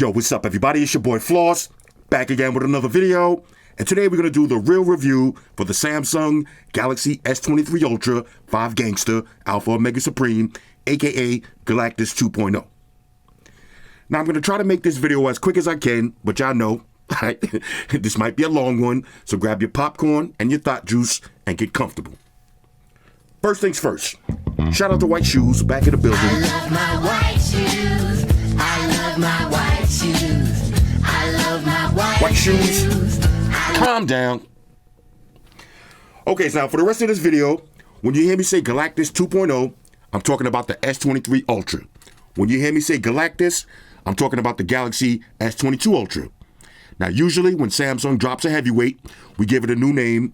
Yo, what's up, everybody? It's your boy Floss, back again with another video. And today we're going to do the real review for the Samsung Galaxy S23 Ultra 5 Gangster Alpha Omega Supreme, aka Galactus 2.0. Now, I'm going to try to make this video as quick as I can, but y'all know this might be a long one, so grab your popcorn and your thought juice and get comfortable. First things first, shout out to White Shoes back in the building. I love my white shoes. I love my white shoes. I love my white shoes. Calm down. Okay, so now for the rest of this video, when you hear me say Galactus 2.0, I'm talking about the S23 Ultra. When you hear me say Galactus, I'm talking about the Galaxy S22 Ultra. Now, usually when Samsung drops a heavyweight, we give it a new name,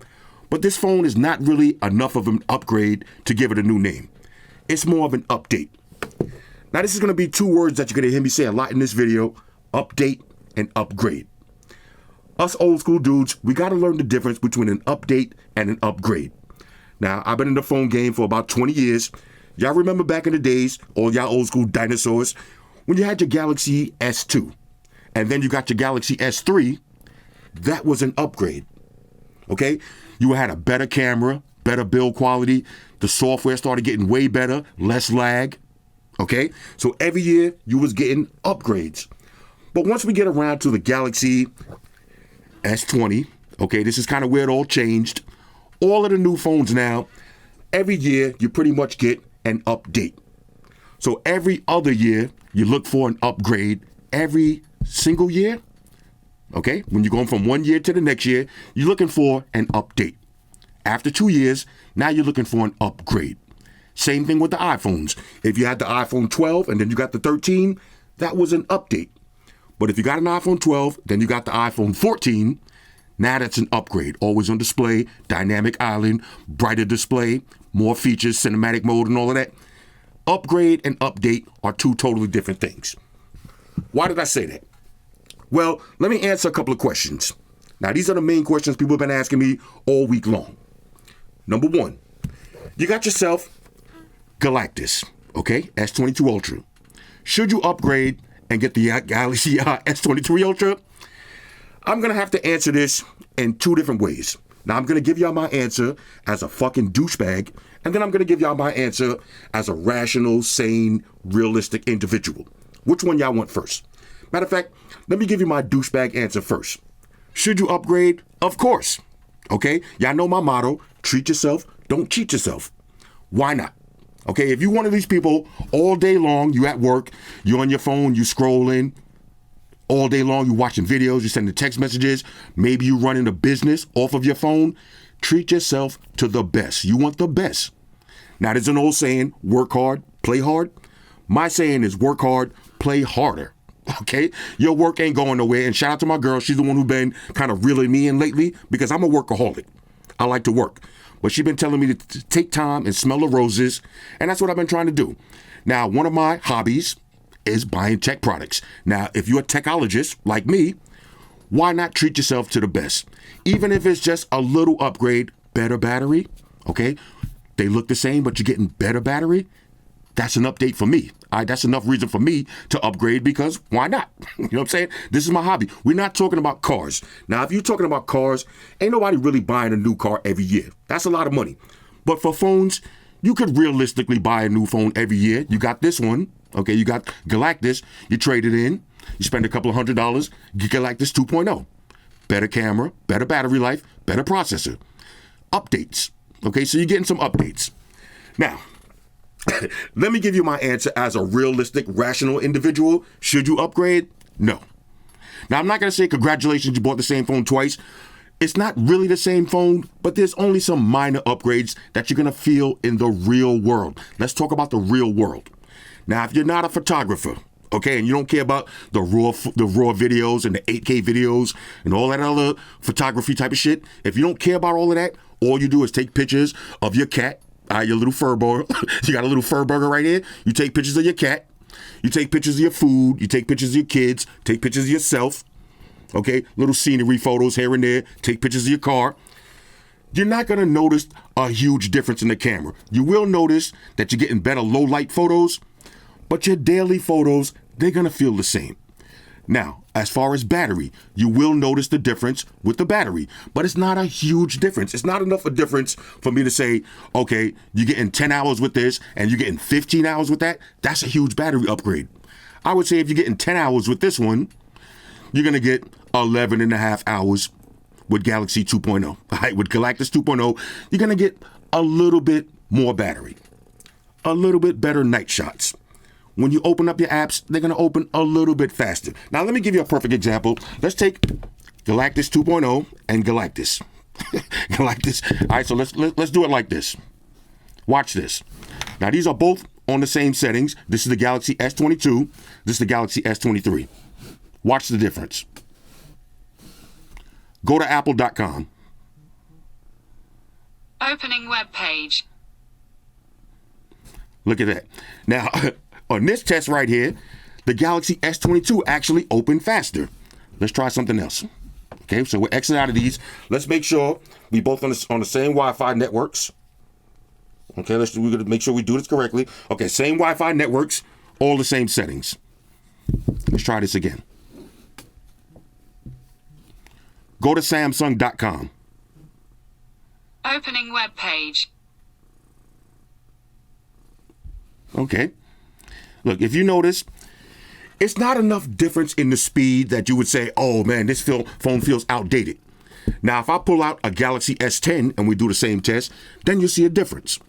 but this phone is not really enough of an upgrade to give it a new name. It's more of an update. Now, this is going to be two words that you're going to hear me say a lot in this video: update and upgrade. Us old school dudes, we got to learn the difference between an update and an upgrade. Now, I've been in the phone game for about 20 years. Y'all remember back in the days, all y'all old school dinosaurs, when you had your Galaxy S2 and then you got your Galaxy S3, that was an upgrade. Okay? You had a better camera, better build quality. The software started getting way better, less lag. Okay? So every year you was getting upgrades. But once we get around to the Galaxy S20, okay, this is kind of where it all changed. All of the new phones now, every year you pretty much get an update. So every other year you look for an upgrade. Every single year, okay, when you're going from one year to the next year, you're looking for an update. After 2 years, now you're looking for an upgrade. Same thing with the iPhones. If you had the iPhone 12 and then you got the 13, that was an update. But if you got an iPhone 12, then you got the iPhone 14, now that's an upgrade. Always on display, dynamic island, brighter display, more features, cinematic mode and all of that. Upgrade and update are two totally different things. Why did I say that? Well, let me answer a couple of questions. Now, these are the main questions people have been asking me all week long. Number one, you got yourself Galactus, okay, S22 Ultra. Should you upgrade and get the Galaxy S23 Ultra? I'm going to have to answer this in two different ways. Now, I'm going to give y'all my answer as a fucking douchebag, and then I'm going to give y'all my answer as a rational, sane, realistic individual. Which one y'all want first? Matter of fact, let me give you my douchebag answer first. Should you upgrade? Of course. Okay? Y'all know my motto: treat yourself, don't cheat yourself. Why not? Okay, if you're one of these people all day long, you at work, you're on your phone, you scrolling, all day long, you watching videos, you sending text messages, maybe you running a business off of your phone, treat yourself to the best. You want the best. Now, there's an old saying, work hard, play hard. My saying is work hard, play harder. Okay? Your work ain't going nowhere. And shout out to my girl. She's the one who's been kind of reeling me in lately because I'm a workaholic. I like to work. But she's been telling me to take time and smell the roses. And that's what I've been trying to do. Now, one of my hobbies is buying tech products. Now, if you're a techologist like me, why not treat yourself to the best? Even if it's just a little upgrade, better battery, okay? They look the same, but you're getting better battery. That's an update for me. That's enough reason for me to upgrade because why not? You know what I'm saying? This is my hobby. We're not talking about cars. Now, if you're talking about cars, ain't nobody really buying a new car every year. That's a lot of money. But for phones, you could realistically buy a new phone every year. You got this one. Okay, you got Galactus. You trade it in. You spend a couple of $100. Get Galactus 2.0. Better camera, better battery life, better processor. Updates. Okay, so you're getting some updates. Now, let me give you my answer as a realistic, rational individual. Should you upgrade? No. Now, I'm not going to say congratulations, you bought the same phone twice. It's not really the same phone, but there's only some minor upgrades that you're going to feel in the real world. Let's talk about the real world. Now, if you're not a photographer, okay, and you don't care about the raw videos and the 8K videos and all that other photography type of shit, if you don't care about all of that, all you do is take pictures of your cat, your little fur burger. You got a little fur burger right here. You take pictures of your cat. You take pictures of your food. You take pictures of your kids. Take pictures of yourself. Okay, little scenery photos here and there. Take pictures of your car. You're not going to notice a huge difference in the camera. You will notice that you're getting better low light photos, but your daily photos, they're going to feel the same. Now, as far as battery, you will notice the difference with the battery, but it's not a huge difference. It's not enough a difference for me to say, okay, you're getting 10 hours with this and you're getting 15 hours with that. That's a huge battery upgrade. I would say if you're getting 10 hours with this one, you're going to get 11 and a half hours with Galaxy 2.0. All right, with Galactus 2.0, you're going to get a little bit more battery, a little bit better night shots. When you open up your apps, they're going to open a little bit faster. Now, let me give you a perfect example. Let's take Galactus 2.0 and Galactus. Galactus. All right, so let's do it like this. Watch this. Now, these are both on the same settings. This is the Galaxy S22. This is the Galaxy S23. Watch the difference. Go to apple.com. Opening web page. Look at that. Now, on this test right here, the Galaxy S22 actually opened faster. Let's try something else. Okay, so we're exiting out of these. Let's make sure we both on the same Wi-Fi networks. Okay, we're gonna make sure we do this correctly. Okay, same Wi-Fi networks, all the same settings. Let's try this again. Go to Samsung.com. Opening web page. Okay. Look, if you notice, it's not enough difference in the speed that you would say, oh man, this phone feels outdated. Now, if I pull out a Galaxy S10 and we do the same test, then you'll see a difference.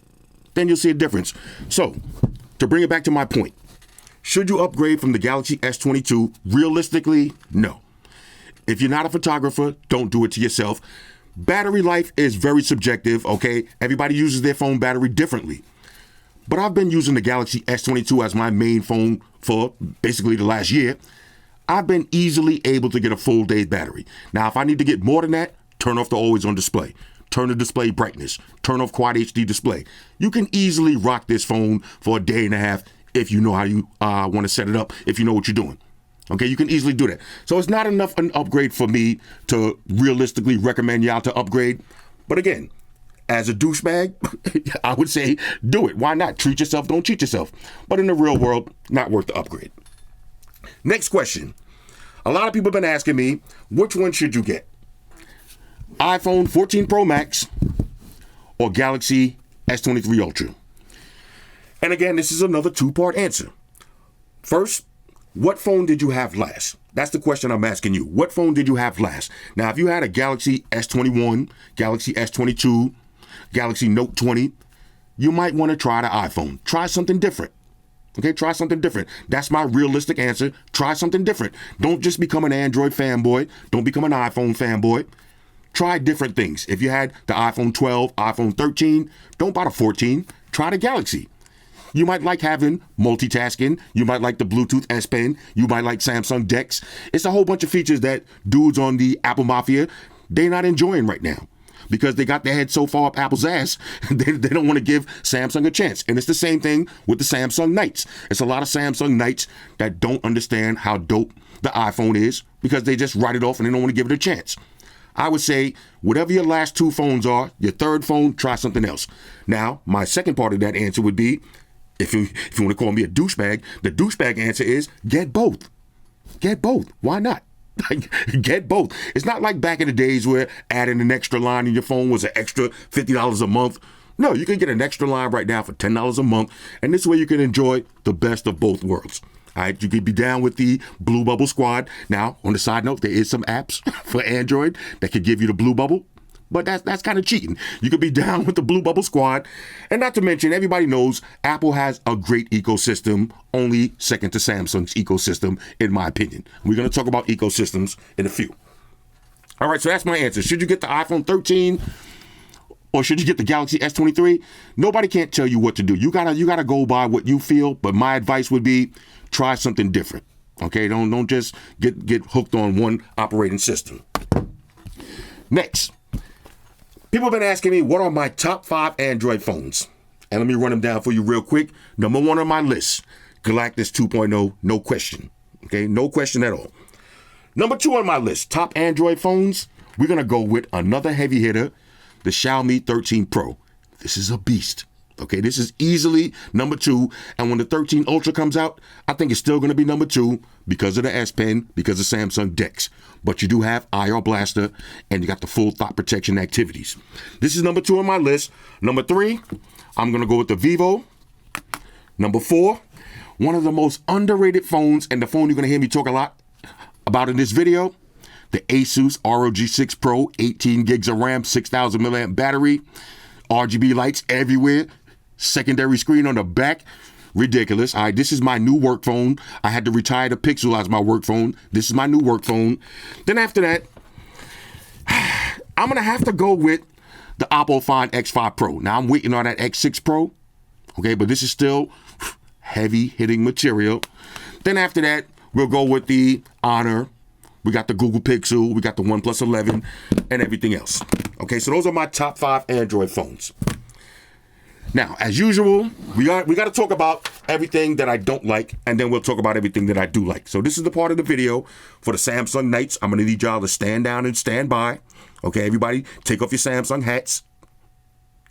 So, to bring it back to my point, should you upgrade from the Galaxy S22? Realistically, no. If you're not a photographer, don't do it to yourself. Battery life is very subjective, okay? Everybody uses their phone battery differently. But I've been using the Galaxy S22 as my main phone for basically the last year. I've been easily able to get a full day's battery. Now, if I need to get more than that, turn off the always on display. Turn the display brightness. Turn off quad HD display. You can easily rock this phone for a day and a half if you know how you want to set it up, if you know what you're doing. Okay, you can easily do that. So it's not enough an upgrade for me to realistically recommend y'all to upgrade. But again, as a douchebag, I would say do it. Why not? Treat yourself, don't cheat yourself. But in the real world, not worth the upgrade. Next question. A lot of people have been asking me, which one should you get? iPhone 14 Pro Max or Galaxy S23 Ultra? And again, this is another two-part answer. First, what phone did you have last? That's the question I'm asking you. What phone did you have last? Now, if you had a Galaxy S21, Galaxy S22, Galaxy Note 20, you might want to try the iPhone. Try something different. Okay, try something different. That's my realistic answer. Try something different. Don't just become an Android fanboy. Don't become an iPhone fanboy. Try different things. If you had the iPhone 12, iPhone 13, don't buy the 14. Try the Galaxy. You might like having multitasking. You might like the Bluetooth S Pen. You might like Samsung DeX. It's a whole bunch of features that dudes on the Apple Mafia, they're not enjoying right now because they got their head so far up Apple's ass, they don't want to give Samsung a chance. And it's the same thing with the Samsung Knights. It's a lot of Samsung Knights that don't understand how dope the iPhone is because they just write it off and they don't want to give it a chance. I would say, whatever your last two phones are, your third phone, try something else. Now, my second part of that answer would be, if you want to call me a douchebag, the douchebag answer is get both. Get both. Why not? Get both. It's not like back in the days where adding an extra line in your phone was an extra $50 a month. No, you can get an extra line right now for $10 a month, and this way you can enjoy the best of both worlds. All right, you could be down with the Blue Bubble Squad. Now, on the side note, there is some apps for Android that could give you the Blue Bubble. But that's kind of cheating. You could be down with the Blue Bubble Squad. And not to mention, everybody knows Apple has a great ecosystem, only second to Samsung's ecosystem, in my opinion. We're going to talk about ecosystems in a few. All right, so that's my answer. Should you get the iPhone 13 or should you get the Galaxy S23? Nobody can't tell you what to do. You gotta go by what you feel, but my advice would be try something different. Okay, don't just get hooked on one operating system. Next. People have been asking me, what are my top 5 Android phones? And let me run them down for you real quick. Number 1 on my list, Galactus 2.0, no question. Okay, no question at all. Number 2 on my list, top Android phones, we're going to go with another heavy hitter, the Xiaomi 13 Pro. This is a beast. Okay, this is easily number 2. And when the 13 Ultra comes out, I think it's still going to be number 2 because of the S Pen, because of Samsung DeX. But you do have IR Blaster, and you got the full thought protection activities. This is number 2 on my list. Number 3, I'm going to go with the Vivo. Number 4, one of the most underrated phones, and the phone you're going to hear me talk a lot about in this video, the Asus ROG 6 Pro, 18 gigs of RAM, 6,000 milliamp battery, RGB lights everywhere, secondary screen on the back. Ridiculous. All right, this is my new work phone. I had to retire the Pixel as my work phone. This is my new work phone. Then after that, I'm going to have to go with the Oppo Find X5 Pro. Now, I'm waiting on that X6 Pro. Okay, but this is still heavy hitting material. Then after that, we'll go with the Honor. We got the Google Pixel. We got the OnePlus 11 and everything else. Okay, so those are my top 5 Android phones. Now, as usual, we got to talk about everything that I don't like, and then we'll talk about everything that I do like. So this is the part of the video for the Samsung Knights. I'm going to need y'all to stand down and stand by. Okay, everybody, take off your Samsung hats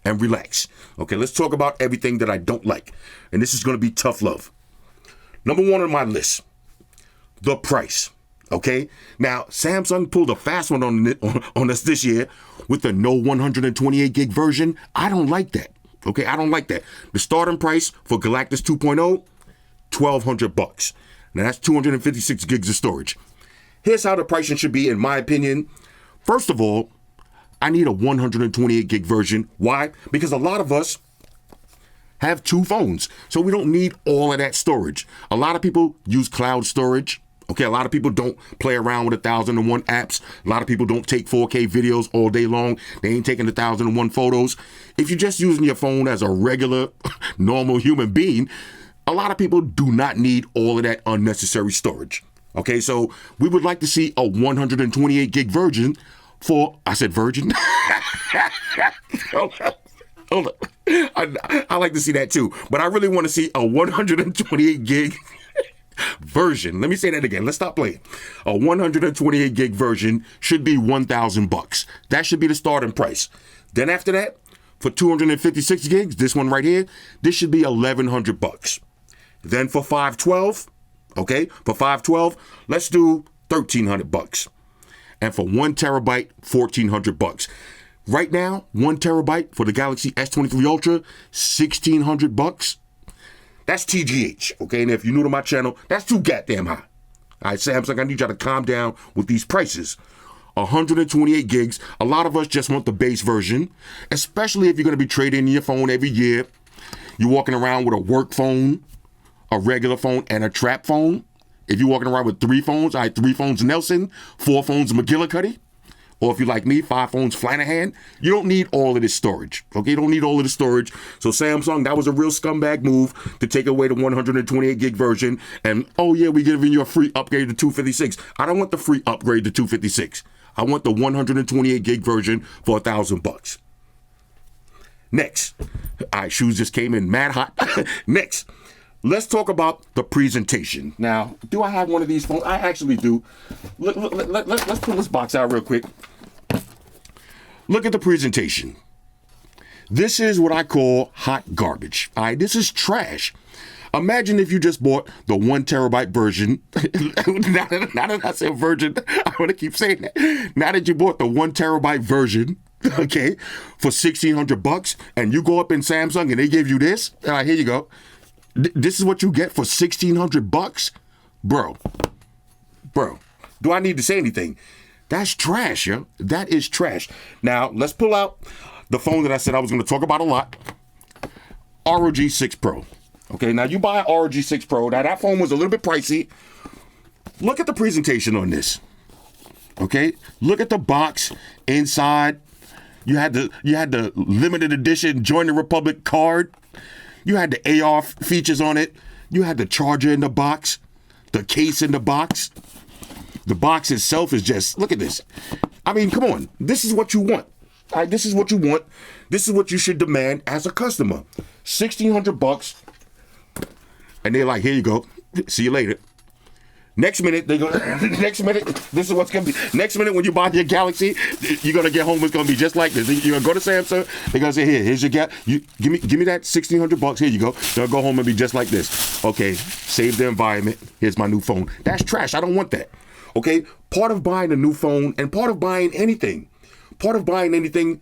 and relax. Okay, let's talk about everything that I don't like. And this is going to be tough love. Number 1 on my list, the price. Okay, now Samsung pulled a fast one on us this year with the no 128 gig version. I don't like that. Okay, I don't like that. The starting price for Galactus 2.0, $1,200. Now that's 256 gigs of storage. Here's how the pricing should be, in my opinion. First of all, I need a 128 gig version. Why? Because a lot of us have 2 phones, so we don't need all of that storage. A lot of people use cloud storage. Okay, a lot of people don't play around with 1,001 apps. A lot of people don't take 4K videos all day long. They ain't taking 1,001 photos. If you're just using your phone as a regular, normal human being, a lot of people do not need all of that unnecessary storage. Okay, so we would like to see a 128 gig version for, I said virgin? Hold on. I like to see that too, but I really want to see a 128 gig version. Let me say that again. Let's stop playing. A 128 gig version should be $1,000. That should be the starting price. Then after that, for 256 gigs, this one right here, this should be $1,100. Then for 512, okay, for 512, let's do $1,300. And for 1 terabyte, $1,400. Right now, 1 terabyte for the Galaxy S23 Ultra, $1,600. That's TGH, okay? And if you're new to my channel, that's too goddamn high. All right, Samsung, I need y'all to calm down with these prices. 128 gigs. A lot of us just want the base version, especially if you're going to be trading in your phone every year. You're walking around with a work phone, a regular phone, and a trap phone. If you're walking around with 3 phones, all right, 3 phones Nelson, 4 phones McGillicuddy. Or if you're like me, 5 phones Flanagan, you don't need all of this storage. Okay, you don't need all of the storage. So Samsung, that was a real scumbag move to take away the 128 gig version. And oh yeah, we're giving you a free upgrade to 256. I don't want the free upgrade to 256. I want the 128 gig version for $1,000. Next, all right, shoes just came in mad hot. Next, let's talk about the presentation. Now, do I have one of these phones? I actually do. Let's pull this box out real quick. Look at the presentation. This is what I call hot garbage. All right, this is trash. Imagine if you just bought the 1 terabyte version. now that I said virgin, I want to keep saying that. Now that you bought the 1 terabyte version, okay, for $1,600, and you go up in Samsung and they give you this. All right, here you go. This is what you get for $1,600, bro. Do I need to say anything? That's trash, yo. That is trash. Now let's pull out the phone that I said I was going to talk about a lot. ROG 6 Pro. Okay, now you buy an ROG 6 Pro. Now that phone was a little bit pricey. Look at the presentation on this. Okay, look at the box inside. You had the limited edition Join the Republic card. You had the AR features on it. You had the charger in the box, the case in the box. The box itself is just, look at this. I mean, come on. This is what you want. All right, this is what you want. This is what you should demand as a customer. $1,600. And they're like, here you go. See you later. Next minute, they go. Next minute, this is what's gonna be. Next minute, when you buy your Galaxy, you're gonna get home. It's gonna be just like this. You're gonna go to Samsung. They're gonna say, here's your You give me that $1,600. Here you go. They'll go home and be just like this. Okay, save the environment. Here's my new phone. That's trash. I don't want that. Okay, part of buying a new phone and part of buying anything,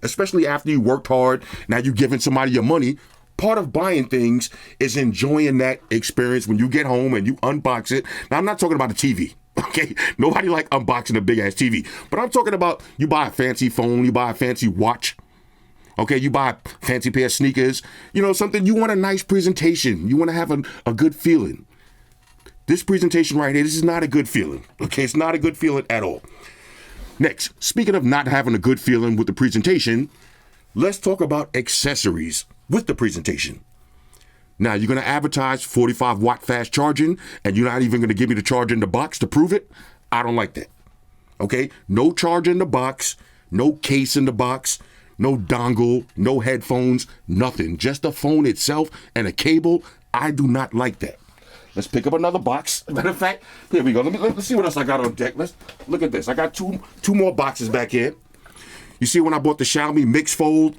especially after you worked hard. Now you're giving somebody your money. Part of buying things is enjoying that experience when you get home and you unbox it. Now, I'm not talking about a TV, okay? Nobody like unboxing a big-ass TV. But I'm talking about you buy a fancy phone, you buy a fancy watch, okay? You buy a fancy pair of sneakers, something. You want a nice presentation. You want to have a good feeling. This presentation right here, this is not a good feeling, okay? It's not a good feeling at all. Next, speaking of not having a good feeling with the presentation, let's talk about accessories with the presentation. Now, you're going to advertise 45-watt fast charging, and you're not even going to give me the charger in the box to prove it? I don't like that. Okay? No charger in the box, no case in the box, no dongle, no headphones, nothing. Just the phone itself and a cable. I do not like that. Let's pick up another box. Matter of fact, here we go. Let's see what else I got on deck. Let's look at this. I got two more boxes back here. You see when I bought the Xiaomi Mix Fold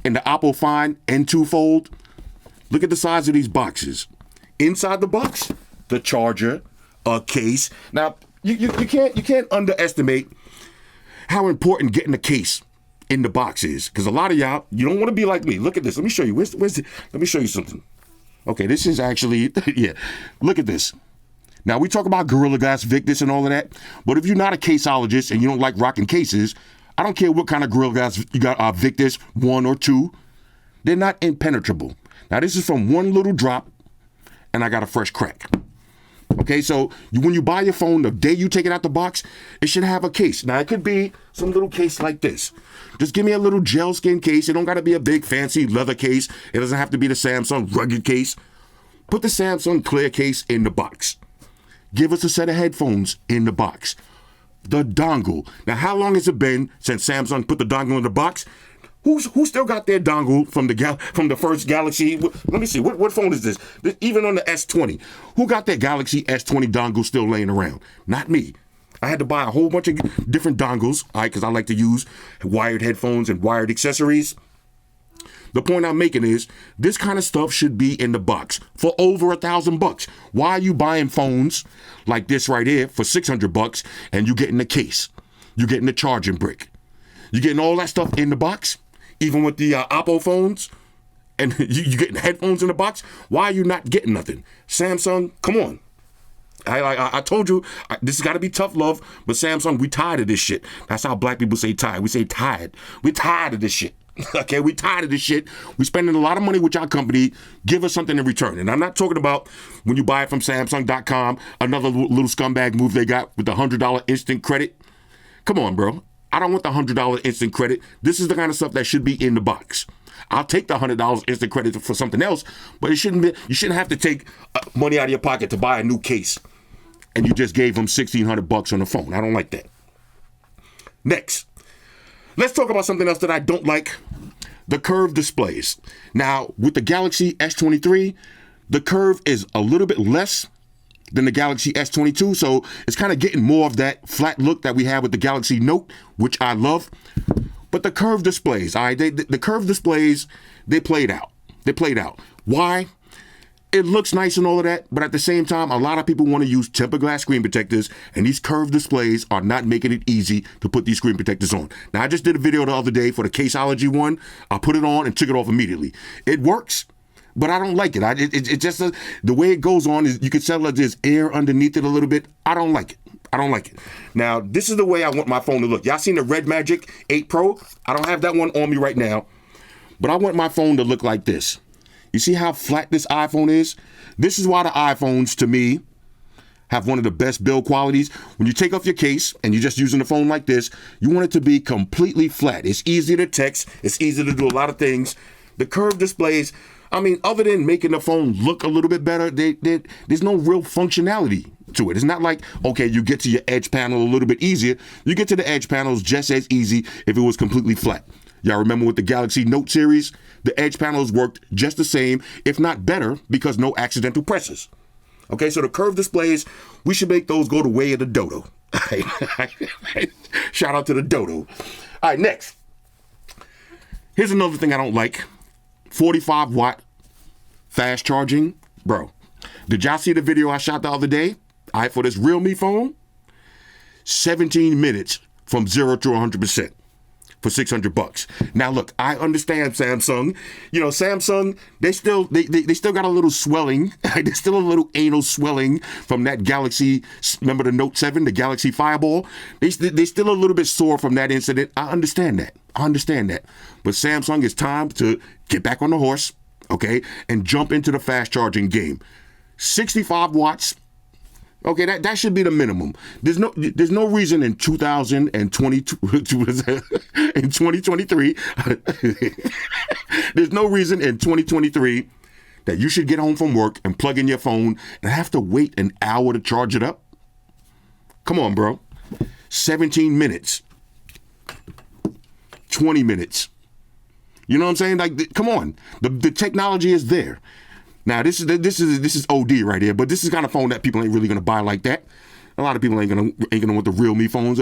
and the Oppo Find N2 Fold? Look at the size of these boxes. Inside the box, the charger, a case. Now, you can't underestimate how important getting a case in the box is. Because a lot of y'all, you don't want to be like me. Look at this. Let me show you. Let me show you something. Okay, this is actually, yeah. Look at this. Now, we talk about Gorilla Glass Victus and all of that. But if you're not a caseologist and you don't like rocking cases, I don't care what kind of Gorilla Glass you got, Victus 1 or 2. They're not impenetrable. Now, this is from one little drop, and I got a fresh crack. Okay, so when you buy your phone, the day you take it out the box, it should have a case. Now, it could be some little case like this. Just give me a little gel skin case. It don't got to be a big fancy leather case. It doesn't have to be the Samsung rugged case. Put the Samsung clear case in the box. Give us a set of headphones in the box. The dongle. Now, how long has it been since Samsung put the dongle in the box? Who still got their dongle from the first Galaxy? Let me see. What phone is this? Even on the S20. Who got their Galaxy S20 dongle still laying around? Not me. I had to buy a whole bunch of different dongles, all right, because I like to use wired headphones and wired accessories. The point I'm making is this kind of stuff should be in the box for over $1,000. Why are you buying phones like this right here for $600 and you getting the case? You getting the charging brick? You getting all that stuff in the box? Even with the Oppo phones, and you getting headphones in the box? Why are you not getting nothing? Samsung, come on. I told you, this has got to be tough love, but Samsung, we tired of this shit. That's how black people say tired. We say tired. We tired of this shit. Okay, we tired of this shit. We spending a lot of money with your company. Give us something in return. And I'm not talking about when you buy it from Samsung.com, another little scumbag move they got with the $100 instant credit. Come on, bro. I don't want the $100 instant credit. This is the kind of stuff that should be in the box. I'll take the $100 instant credit for something else, but you shouldn't have to take money out of your pocket to buy a new case, and you just gave them $1,600 on the phone. I don't like that. Next, let's talk about something else that I don't like: the curved displays. Now, with the Galaxy S23, the curve is a little bit less than the Galaxy S22, so it's kind of getting more of that flat look that we have with the Galaxy Note, which I love. But the curved displays, all right, the curved displays, they played out. They played out. Why? It looks nice and all of that, but at the same time, a lot of people want to use tempered glass screen protectors, and these curved displays are not making it easy to put these screen protectors on. Now, I just did a video the other day for the Caseology one. I put it on and took it off immediately. It works, but I don't like it. It just, the way it goes on is you can tell that there's air underneath it a little bit. I don't like it. I don't like it. Now, this is the way I want my phone to look. Y'all seen the Red Magic 8 Pro? I don't have that one on me right now, but I want my phone to look like this. You see how flat this iPhone is? This is why the iPhones, to me, have one of the best build qualities. When you take off your case and you're just using the phone like this, you want it to be completely flat. It's easy to text. It's easy to do a lot of things. The curved displays, I mean, other than making the phone look a little bit better, there's no real functionality to it. It's not like, okay, you get to your edge panel a little bit easier. You get to the edge panels just as easy if it was completely flat. Y'all remember with the Galaxy Note series, the edge panels worked just the same, if not better, because no accidental presses. Okay, so the curved displays, we should make those go the way of the dodo. Shout out to the dodo. All right, next. Here's another thing I don't like. 45 watt fast charging. Bro, did y'all see the video I shot the other day? All right, for this Realme phone? 17 minutes from 0 to 100%. For $600. Now look, I understand Samsung. You know, Samsung, they still got a little swelling. There's still a little anal swelling from that Galaxy. Remember the Note 7, the Galaxy Fireball? They still a little bit sore from that incident. I understand that. But Samsung, it's time to get back on the horse, okay, and jump into the fast charging game. 65 watts. Okay, that should be the minimum. There's no reason in 2022 in 2023 there's no reason in 2023 that you should get home from work and plug in your phone and have to wait an hour to charge it up. Come on, bro. 17 minutes. 20 minutes. You know what I'm saying? Like, come on. The technology is there. Now, this is OD right here, but this is the kind of phone that people ain't really gonna buy like that. A lot of people ain't gonna want the Realme phones.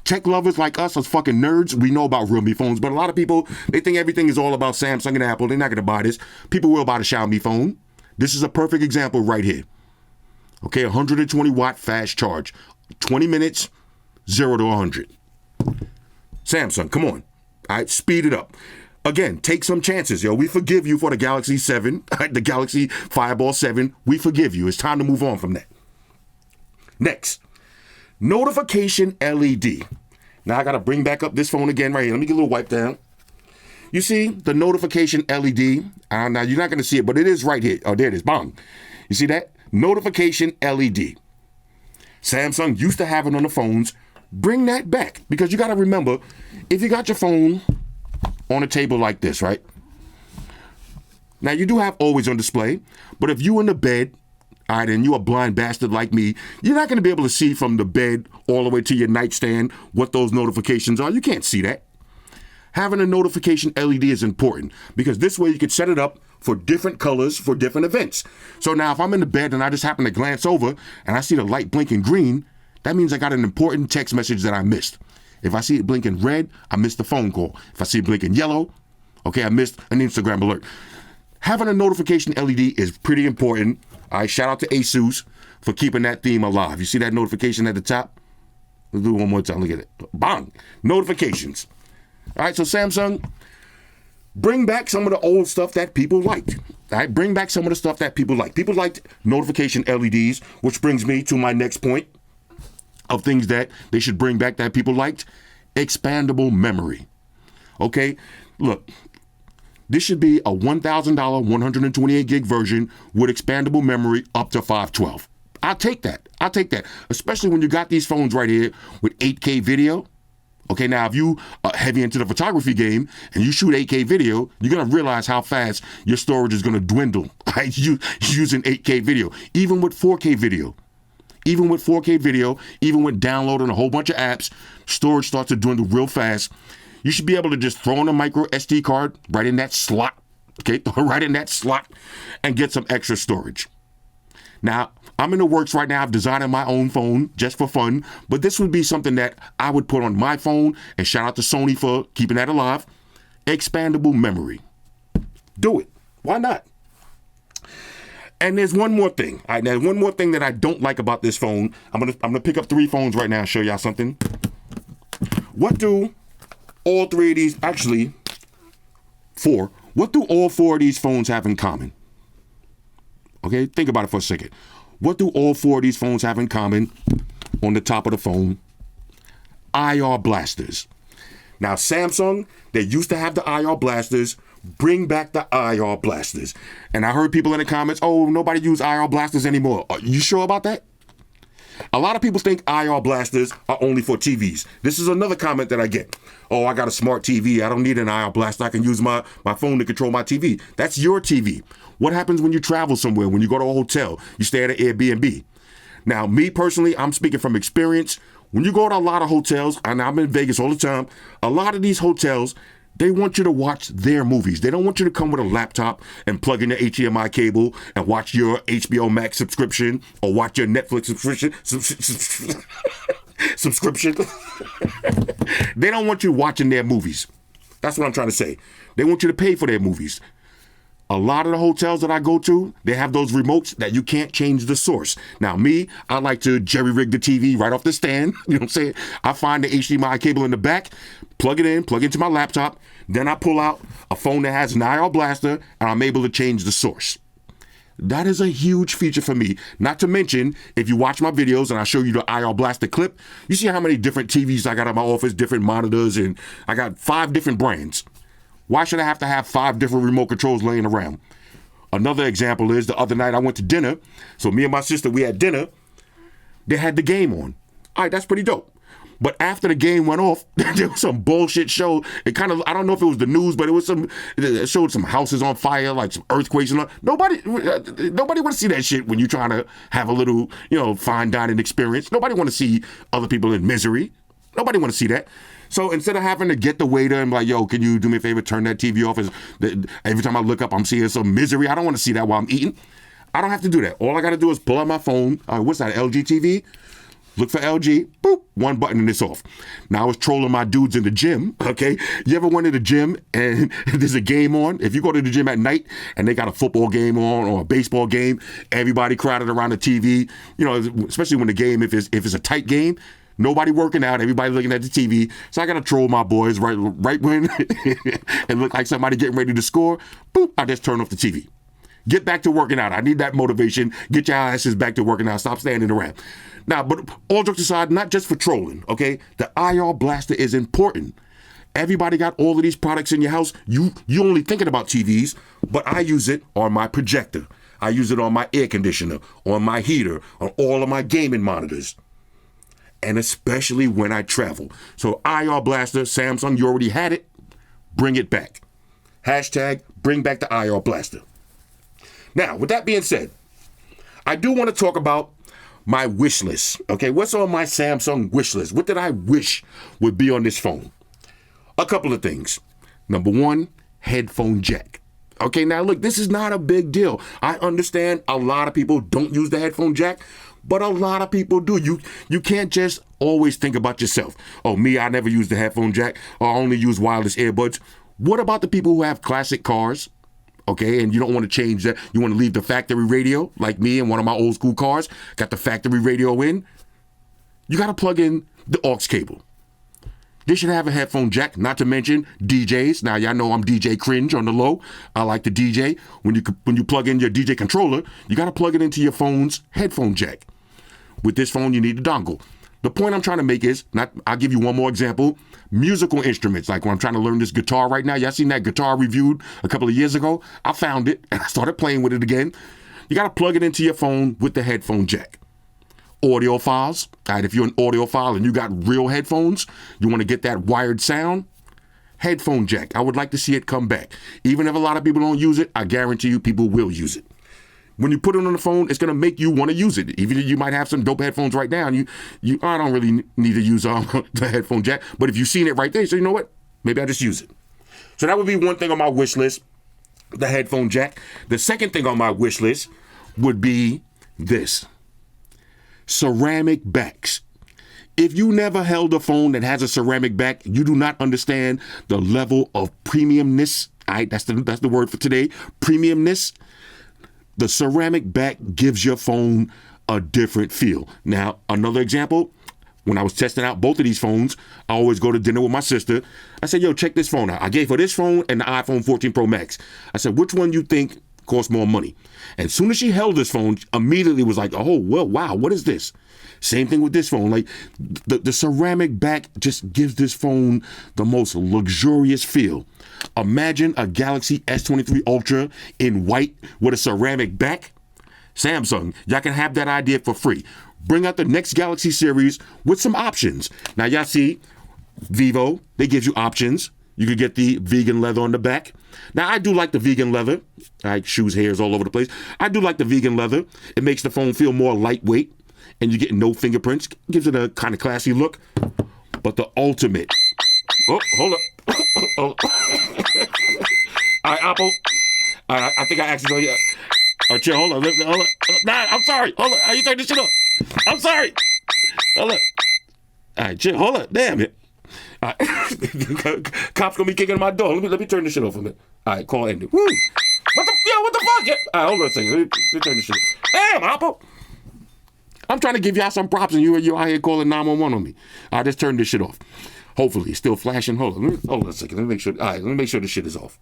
Tech lovers like us fucking nerds, we know about Realme phones, but a lot of people, they think everything is all about Samsung and Apple. They're not gonna buy this. People will buy the Xiaomi phone. This is a perfect example right here. Okay, 120 watt fast charge, 20 minutes, 0 to 100. Samsung, come on. All right, speed it up. Again, take some chances, yo. We forgive you for the Galaxy 7, the Galaxy Fireball 7. We forgive you. It's time to move on from that. Next, notification LED. Now I got to bring back up this phone again right here. Let me get a little wipe down. You see the notification LED? Now you're not going to see it, but it is right here. Oh, there it is. Bang. You see that? Notification LED. Samsung used to have it on the phones. Bring that back, because you got to remember, if you got your phone on a table like this, right? Now, you do have always on display, but if you in the bed, all right, and you a blind bastard like me, you're not going to be able to see from the bed all the way to your nightstand what those notifications are. You can't see that. Having a notification LED is important, because this way you can set it up for different colors for different events. So now if I'm in the bed and I just happen to glance over and I see the light blinking green, that means I got an important text message that I missed. If I see it blinking red, I missed the phone call. If I see it blinking yellow, okay, I missed an Instagram alert. Having a notification LED is pretty important. All right, shout out to Asus for keeping that theme alive. You see that notification at the top? Let's do it one more time. Look at it. Bang! Notifications. All right, so Samsung, bring back some of the old stuff that people liked. All right, bring back some of the stuff that people liked. People liked notification LEDs, which brings me to my next point of things that they should bring back that people liked. Expandable memory. Okay, look, this should be a $1,000 128 gig version with expandable memory up to 512. I'll take that, especially when you got these phones right here with 8K video. Okay, now if you are heavy into the photography game and you shoot 8K video, you're gonna realize how fast your storage is gonna dwindle, right? Using 8K video, even with 4K video. Even with 4K video, even with downloading a whole bunch of apps, storage starts to dwindle real fast. You should be able to just throw in a micro SD card right in that slot, okay? Right in that slot, and get some extra storage. Now, I'm in the works right now of designing my own phone just for fun, but this would be something that I would put on my phone, and shout out to Sony for keeping that alive. Expandable memory. Do it. Why not? And there's one more thing. All right, there's one more thing that I don't like about this phone. I'm gonna pick up 3 phones right now and show y'all something. What do all 3 of these, actually 4, what do all 4 of these phones have in common? Okay, think about it for a second. What do all 4 of these phones have in common on the top of the phone? IR blasters. Now, Samsung, they used to have the IR blasters. Bring back the IR blasters. And I heard people in the comments, oh, nobody use IR blasters anymore. Are you sure about that? A lot of people think IR blasters are only for TVs. This is another comment that I get. Oh, I got a smart TV. I don't need an IR blaster. I can use my phone to control my TV. That's your TV. What happens when you travel somewhere, when you go to a hotel, you stay at an Airbnb? Now, me personally, I'm speaking from experience. When you go to a lot of hotels, and I'm in Vegas all the time, a lot of these hotels, They want you to watch their movies. They don't want you to come with a laptop and plug in the HDMI cable and watch your HBO Max subscription or watch your Netflix subscription. They don't want you watching their movies. That's what I'm trying to say. They want you to pay for their movies. A lot of the hotels that I go to, they have those remotes that you can't change the source. Now, me, I like to jerry-rig the TV right off the stand. You know what I'm saying? I find the HDMI cable in the back, plug it in, plug it into my laptop. Then I pull out a phone that has an IR blaster, and I'm able to change the source. That is a huge feature for me. Not to mention, if you watch my videos and I show you the IR blaster clip, you see how many different TVs I got in my office, different monitors, and I got 5 different brands. Why should I have to have 5 different remote controls laying around? Another example is the other night I went to dinner. So me and my sister, we had dinner. They had the game on. All right, that's pretty dope. But after the game went off, there was some bullshit show. It kind of, I don't know if it was the news, but it showed some houses on fire, like some earthquakes and all. Nobody want to see that shit when you're trying to have a little, fine dining experience. Nobody want to see other people in misery. Nobody want to see that. So instead of having to get the waiter and be like, yo, can you do me a favor, turn that TV off? Every time I look up, I'm seeing some misery. I don't want to see that while I'm eating. I don't have to do that. All I got to do is pull out my phone. What's that, LG TV? Look for LG, boop, one button and it's off. Now I was trolling my dudes in the gym, okay? You ever went to the gym and there's a game on? If you go to the gym at night and they got a football game on or a baseball game, everybody crowded around the TV, especially when the game, if it's a tight game, nobody working out, everybody looking at the TV. So I got to troll my boys right when it looked like somebody getting ready to score. Boop, I just turn off the TV. Get back to working out. I need that motivation. Get your asses back to working out. Stop standing around. Now, but all jokes aside, not just for trolling, okay? The IR blaster is important. Everybody got all of these products in your house. You only thinking about TVs, but I use it on my projector. I use it on my air conditioner, on my heater, on all of my gaming monitors. And especially when I travel. So IR blaster, Samsung, you already had it. Bring it back. Hashtag bring back the IR blaster. Now, with that being said, I do want to talk about my wish list. Okay, what's on my Samsung wish list? What did I wish would be on this phone? A couple of things. Number 1, headphone jack. Okay, now look, this is not a big deal. I understand a lot of people don't use the headphone jack, but a lot of people do. You can't just always think about yourself. Oh, me, I never use the headphone jack, or I only use wireless earbuds. What about the people who have classic cars? Okay, and you don't want to change that. You want to leave the factory radio, like me in one of my old school cars, got the factory radio in. You got to plug in the aux cable. They should have a headphone jack, not to mention DJs. Now, y'all know I'm DJ cringe on the low. I like to DJ. When you plug in your DJ controller, you got to plug it into your phone's headphone jack. With this phone, you need a dongle. The point I'm trying to make is, I'll give you one more example, musical instruments. Like when I'm trying to learn this guitar right now, y'all seen that guitar reviewed a couple of years ago? I found it and I started playing with it again. You got to plug it into your phone with the headphone jack. Audiophiles, all right, if you're an audiophile and you got real headphones, you want to get that wired sound, headphone jack. I would like to see it come back. Even if a lot of people don't use it, I guarantee you people will use it. When you put it on the phone, it's going to make you want to use it. Even if you might have some dope headphones right now, and I don't really need to use the headphone jack. But if you've seen it right there, so you know what? Maybe I just use it. So that would be one thing on my wish list, the headphone jack. The second thing on my wish list would be this. Ceramic backs. If you never held a phone that has a ceramic back, you do not understand the level of premiumness. All right, that's the word for today. Premiumness. The ceramic back gives your phone a different feel. Now, another example, when I was testing out both of these phones, I always go to dinner with my sister. I said, yo, check this phone out. I gave her this phone and the iPhone 14 Pro Max. I said, which one you think costs more money? And as soon as she held this phone, immediately was like, oh, well, wow, what is this? Same thing with this phone. Like the ceramic back just gives this phone the most luxurious feel. Imagine a Galaxy S23 Ultra in white with a ceramic back. Samsung, y'all can have that idea for free. Bring out the next Galaxy series with some options. Now, y'all see Vivo, they give you options. You could get the vegan leather on the back. Now, I do like the vegan leather. I shoes, hairs all over the place. I do like the vegan leather. It makes the phone feel more lightweight, and you get no fingerprints. Gives it a kind of classy look. But the ultimate. Oh, hold up. All right, Apple. All right, I think I accidentally. Chill, hold on. Nah, I'm sorry. Hold on. How you turn this shit off? I'm sorry. Hold on. All right, chill. Hold on. Damn it. All right. Cops gonna be kicking at my door. Let me turn this shit off a minute. All right, call ended. Woo. What the fuck? All right, hold on a second. Let me turn this shit off. Damn, Apple. I'm trying to give y'all some props and you out here calling 911 on me. I just turned this shit off. Hopefully, it's still flashing. Hold on a second. Let me make sure. All right, let me make sure this shit is off.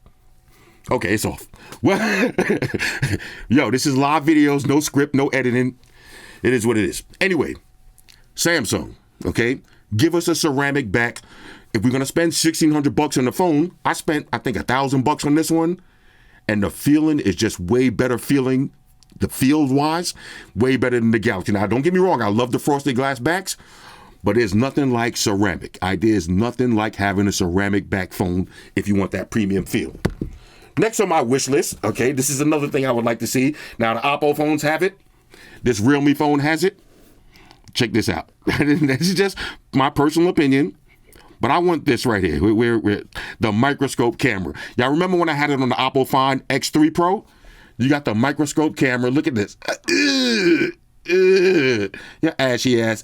Okay, it's off. Well, yo, this is live videos, no script, no editing. It is what it is. Anyway, Samsung, okay? Give us a ceramic back. If we're gonna spend $1,600 on the phone, I spent, I think, $1,000 on this one, and the feeling is just way better feeling. The feel-wise, way better than the Galaxy. Now, don't get me wrong, I love the frosted glass backs, but there's nothing like ceramic. There's nothing like having a ceramic back phone if you want that premium feel. Next on my wish list, okay, this is another thing I would like to see. Now, the Oppo phones have it. This Realme phone has it. Check this out. This is just my personal opinion, but I want this right here. We're the microscope camera. Y'all remember when I had it on the Oppo Find X3 Pro? You got the microscope camera. Look at this. Your ashy ass.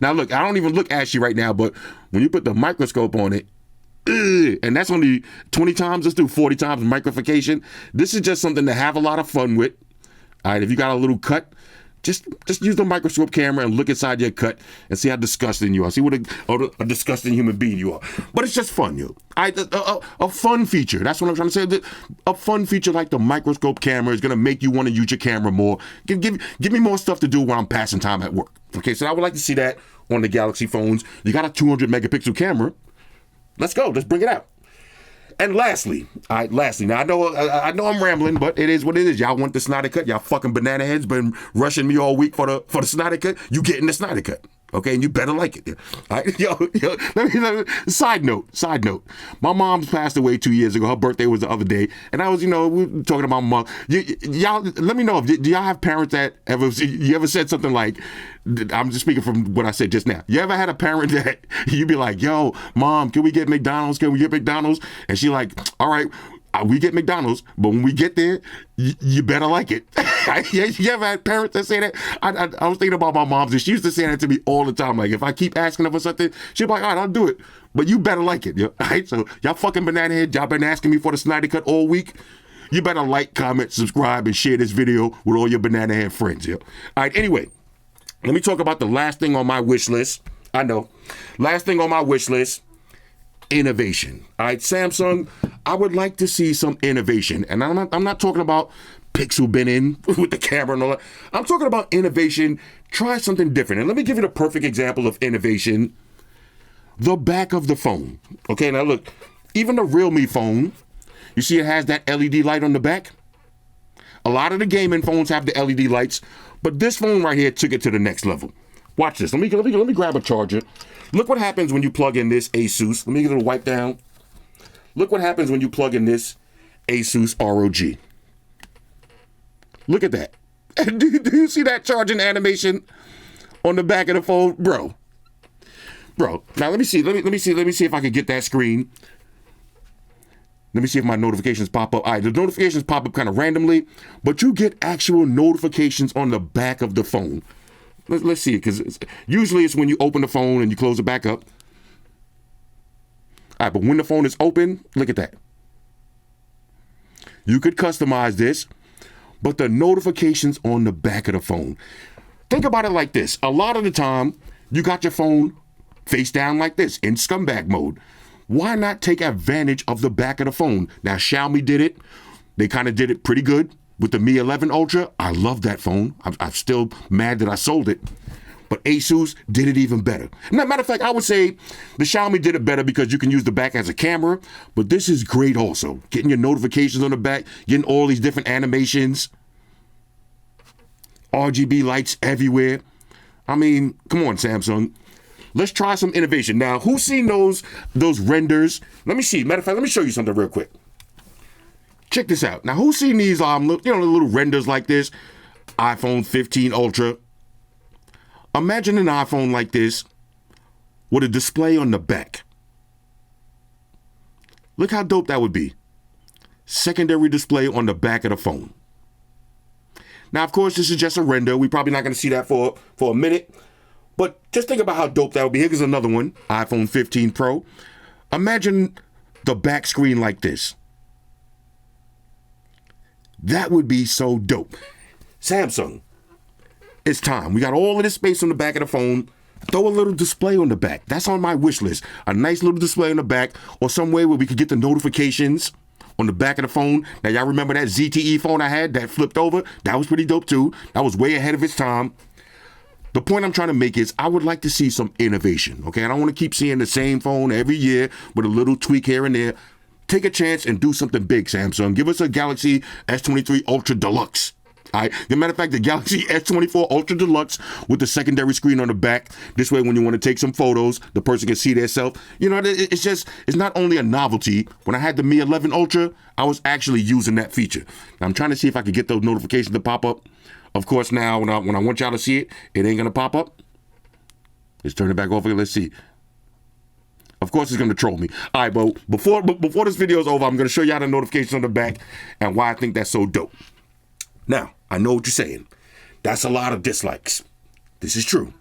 Now, look, I don't even look ashy right now, but when you put the microscope on it, and that's only 20 times, let's do 40 times microfication. This is just something to have a lot of fun with. All right, if you got a little cut, just use the microscope camera and look inside your cut and see how disgusting you are. See what a disgusting human being you are. But it's just fun, yo. A fun feature. That's what I'm trying to say. A fun feature like the microscope camera is gonna make you want to use your camera more. Give me more stuff to do when I'm passing time at work. Okay, so I would like to see that on the Galaxy phones. You got a 200 megapixel camera. Let's go. Let's bring it out. And lastly, now I know I'm rambling, but it is what it is. Y'all want the Snyder cut? Y'all fucking banana heads been rushing me all week for the Snyder cut. You getting the Snyder cut? Okay, and you better like it. All right? Yo, let me, side note. My mom's passed away 2 years ago. Her birthday was the other day, and I was, we were talking about mom. Y'all, let me know do y'all have parents that you ever said something like, I'm just speaking from what I said just now. You ever had a parent that you be like, yo, mom, can we get McDonald's? And she like, all right, we get McDonald's, but when we get there, you better like it. You ever had parents that say that? I was thinking about my moms, and she used to say that to me all the time. Like, if I keep asking her for something, she'd be like, all right, I'll do it, but you better like it. All right, so y'all fucking banana head, y'all been asking me for the Snyder cut all week. You better like, comment, subscribe, and share this video with all your banana head friends. All right, anyway, let me talk about the last thing on my wish list. Last thing on my wish list. Innovation. All right, Samsung, I would like to see some innovation. And I'm not talking about pixel binning with the camera and all that. I'm talking about innovation. Try something different. And let me give you the perfect example of innovation. The back of the phone. Okay, now look, even the Realme phone, you see it has that LED light on the back? A lot of the gaming phones have the LED lights, but this phone right here took it to the next level. Watch this. Let me grab a charger. Look what happens when you plug in this Asus. Let me get a wipe down. Look what happens when you plug in this Asus ROG. Look at that. Do you see that charging animation on the back of the phone, bro? Now let me see if I can get that screen. Let me see if my notifications pop up. All right, the notifications pop up kind of randomly, but you get actual notifications on the back of the phone. Let's see it, because usually it's when you open the phone and you close it back up. All right, but when the phone is open, look at that. You could customize this, but the notifications on the back of the phone. Think about it like this. A lot of the time, you got your phone face down like this in scumbag mode. Why not take advantage of the back of the phone? Now, Xiaomi did it. They kind of did it pretty good. With the Mi 11 Ultra, I love that phone. I'm still mad that I sold it. But Asus did it even better. Now, matter of fact, I would say the Xiaomi did it better because you can use the back as a camera. But this is great also. Getting your notifications on the back, getting all these different animations. RGB lights everywhere. I mean, come on, Samsung. Let's try some innovation. Now, who's seen those renders? Let me see. Matter of fact, let me show you something real quick. Check this out. Now, who's seen these, little renders like this? iPhone 15 Ultra. Imagine an iPhone like this with a display on the back. Look how dope that would be. Secondary display on the back of the phone. Now, of course, this is just a render. We're probably not going to see that for a minute. But just think about how dope that would be. Here's another one, iPhone 15 Pro. Imagine the back screen like this. That would be so dope. Samsung, it's time. We got all of this space on the back of the phone. Throw a little display on the back. That's on my wish list. A nice little display on the back, or some way where we could get the notifications on the back of the phone. Now, y'all remember that ZTE phone I had that flipped over? That was pretty dope too. That was way ahead of its time. The point I'm trying to make is I would like to see some innovation, okay? I don't want to keep seeing the same phone every year with a little tweak here and there. Take a chance and do something big, Samsung. Give us a Galaxy S23 Ultra Deluxe. All right. As a matter of fact, the Galaxy S24 Ultra Deluxe with the secondary screen on the back. This way, when you want to take some photos, the person can see themselves. You know, it's not only a novelty. When I had the Mi 11 Ultra, I was actually using that feature. Now, I'm trying to see if I could get those notifications to pop up. Of course, now, when I want y'all to see it, it ain't going to pop up. Let's turn it back over. Let's see. Of course, it's going to troll me. All right, but before this video is over, I'm going to show y'all the notifications on the back and why I think that's so dope. Now, I know what you're saying. That's a lot of dislikes. This is true.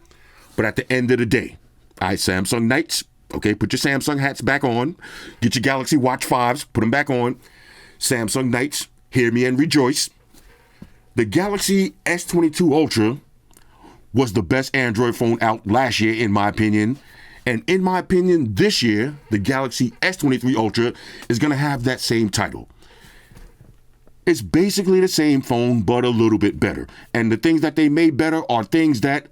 But at the end of the day, all right, Samsung Knights, okay, put your Samsung hats back on. Get your Galaxy Watch 5s, put them back on. Samsung Knights, hear me and rejoice. The Galaxy S22 Ultra was the best Android phone out last year, in my opinion. And in my opinion, this year, the Galaxy S23 Ultra is going to have that same title. It's basically the same phone, but a little bit better. And the things that they made better are things that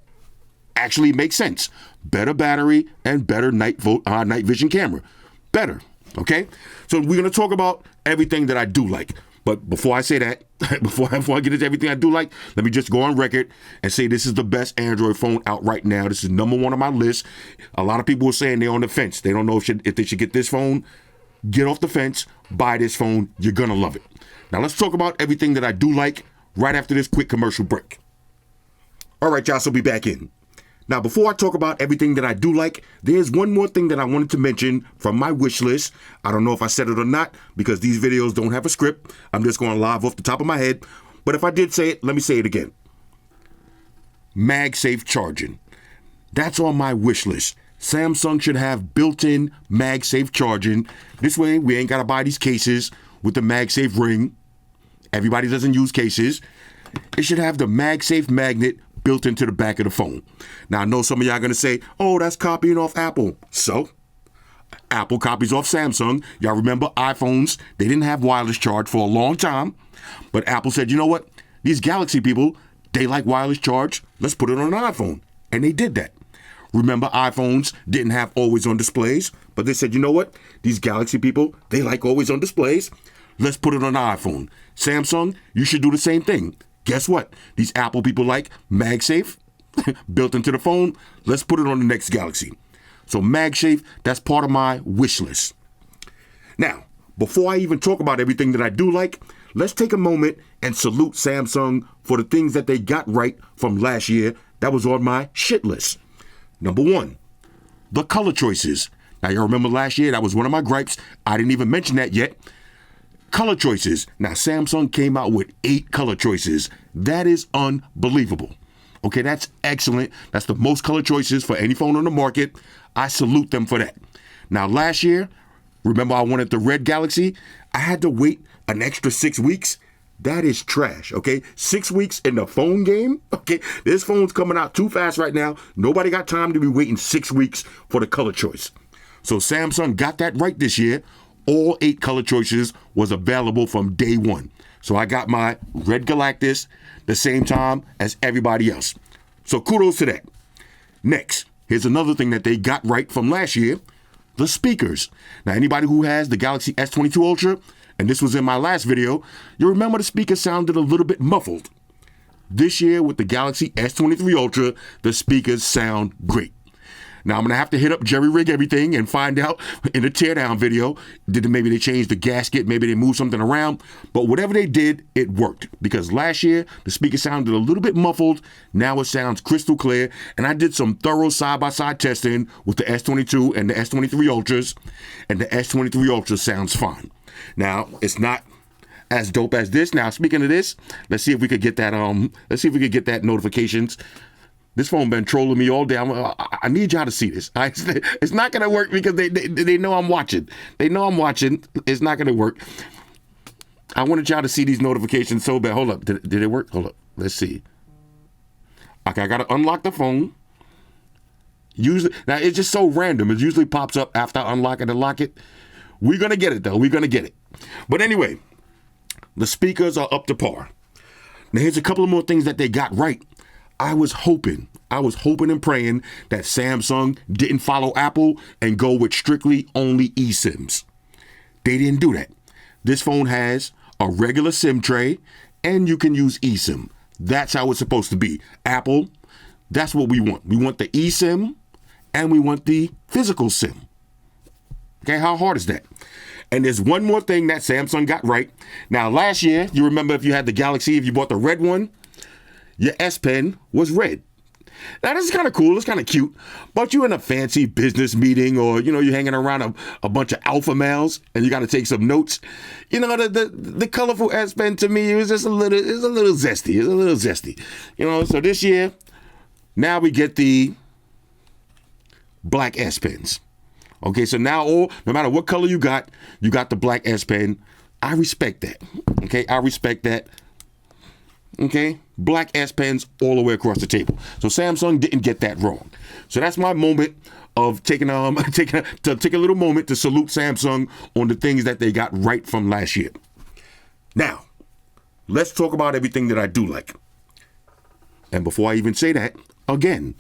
actually make sense. Better battery and better night vision camera. Better, okay? So we're going to talk about everything that I do like. But before I say that, before I get into everything I do like, let me just go on record and say this is the best Android phone out right now. This is number one on my list. A lot of people are saying they're on the fence. They don't know if they should get this phone. Get off the fence, buy this phone. You're going to love it. Now, let's talk about everything that I do like right after this quick commercial break. All right, y'all, so be back in. Now, before I talk about everything that I do like, there's one more thing that I wanted to mention from my wish list. I don't know if I said it or not because these videos don't have a script. I'm just going live off the top of my head. But if I did say it, let me say it again. MagSafe charging. That's on my wish list. Samsung should have built-in MagSafe charging. This way, we ain't got to buy these cases with the MagSafe ring. Everybody doesn't use cases. It should have the MagSafe magnet built into the back of the phone. Now, I know some of y'all going to say, oh, that's copying off Apple. So, Apple copies off Samsung. Y'all remember iPhones, they didn't have wireless charge for a long time. But Apple said, you know what? These Galaxy people, they like wireless charge. Let's put it on an iPhone. And they did that. Remember, iPhones didn't have always-on displays. But they said, you know what? These Galaxy people, they like always-on displays. Let's put it on an iPhone. Samsung, you should do the same thing. Guess what? These Apple people like MagSafe built into the phone. Let's put it on the next Galaxy. So MagSafe, that's part of my wish list. Now, before I even talk about everything that I do like, let's take a moment and salute Samsung for the things that they got right from last year that was on my shit list. Number one, the color choices. Now, you remember last year, that was one of my gripes. I didn't even mention that yet. Color choices. Now, Samsung came out with 8 color choices. That is unbelievable. Okay, that's excellent. That's the most color choices for any phone on the market. I salute them for that. Now, last year, remember I wanted the red Galaxy? I had to wait an extra 6 weeks. That is trash, okay? 6 weeks in the phone game? Okay, this phone's coming out too fast right now. Nobody got time to be waiting 6 weeks for the color choice. So Samsung got that right this year. All 8 color choices was available from day one. So I got my red Galactus the same time as everybody else. So kudos to that. Next, here's another thing that they got right from last year, the speakers. Now, anybody who has the Galaxy S22 Ultra, and this was in my last video, you remember the speaker sounded a little bit muffled. This year with the Galaxy S23 Ultra, the speakers sound great. Now I'm gonna have to hit up jerry rig everything and find out in the teardown video, maybe they changed the gasket, maybe they moved something around, but whatever they did, it worked. Because last year, the speaker sounded a little bit muffled, now it sounds crystal clear, and I did some thorough side-by-side testing with the S22 and the S23 Ultras, and the S23 Ultra sounds fine. Now, it's not as dope as this. Now, speaking of this, let's see if we could get that, notifications. This phone been trolling me all day. I need y'all to see this. It's not going to work because they know I'm watching. They know I'm watching. It's not going to work. I wanted y'all to see these notifications so bad. Hold up. Did it work? Hold up. Let's see. Okay, I got to unlock the phone. Usually, now, it's just so random. It usually pops up after I unlock it and lock it. We're going to get it, though. We're going to get it. But anyway, the speakers are up to par. Now, here's a couple of more things that they got right. I was hoping and praying that Samsung didn't follow Apple and go with strictly only eSIMs. They didn't do that. This phone has a regular SIM tray and you can use eSIM. That's how it's supposed to be. Apple, that's what we want. We want the eSIM and we want the physical SIM. Okay, how hard is that? And there's one more thing that Samsung got right. Now, last year, you remember if you had the Galaxy, if you bought the red one, your S Pen was red. Now, this is kind of cool. It's kind of cute. But you're in a fancy business meeting or, you're hanging around a bunch of alpha males and you got to take some notes. The colorful S Pen to me, it's a little zesty. It's a little zesty. So this year, now we get the black S Pens. Okay, so now no matter what color you got the black S Pen. I respect that. Okay, I respect that. Okay, black S Pens all the way across the table. So Samsung didn't get that wrong. So that's my moment of taking a little moment to salute Samsung on the things that they got right from last year. Now, let's talk about everything that I do like. And before I even say that, again,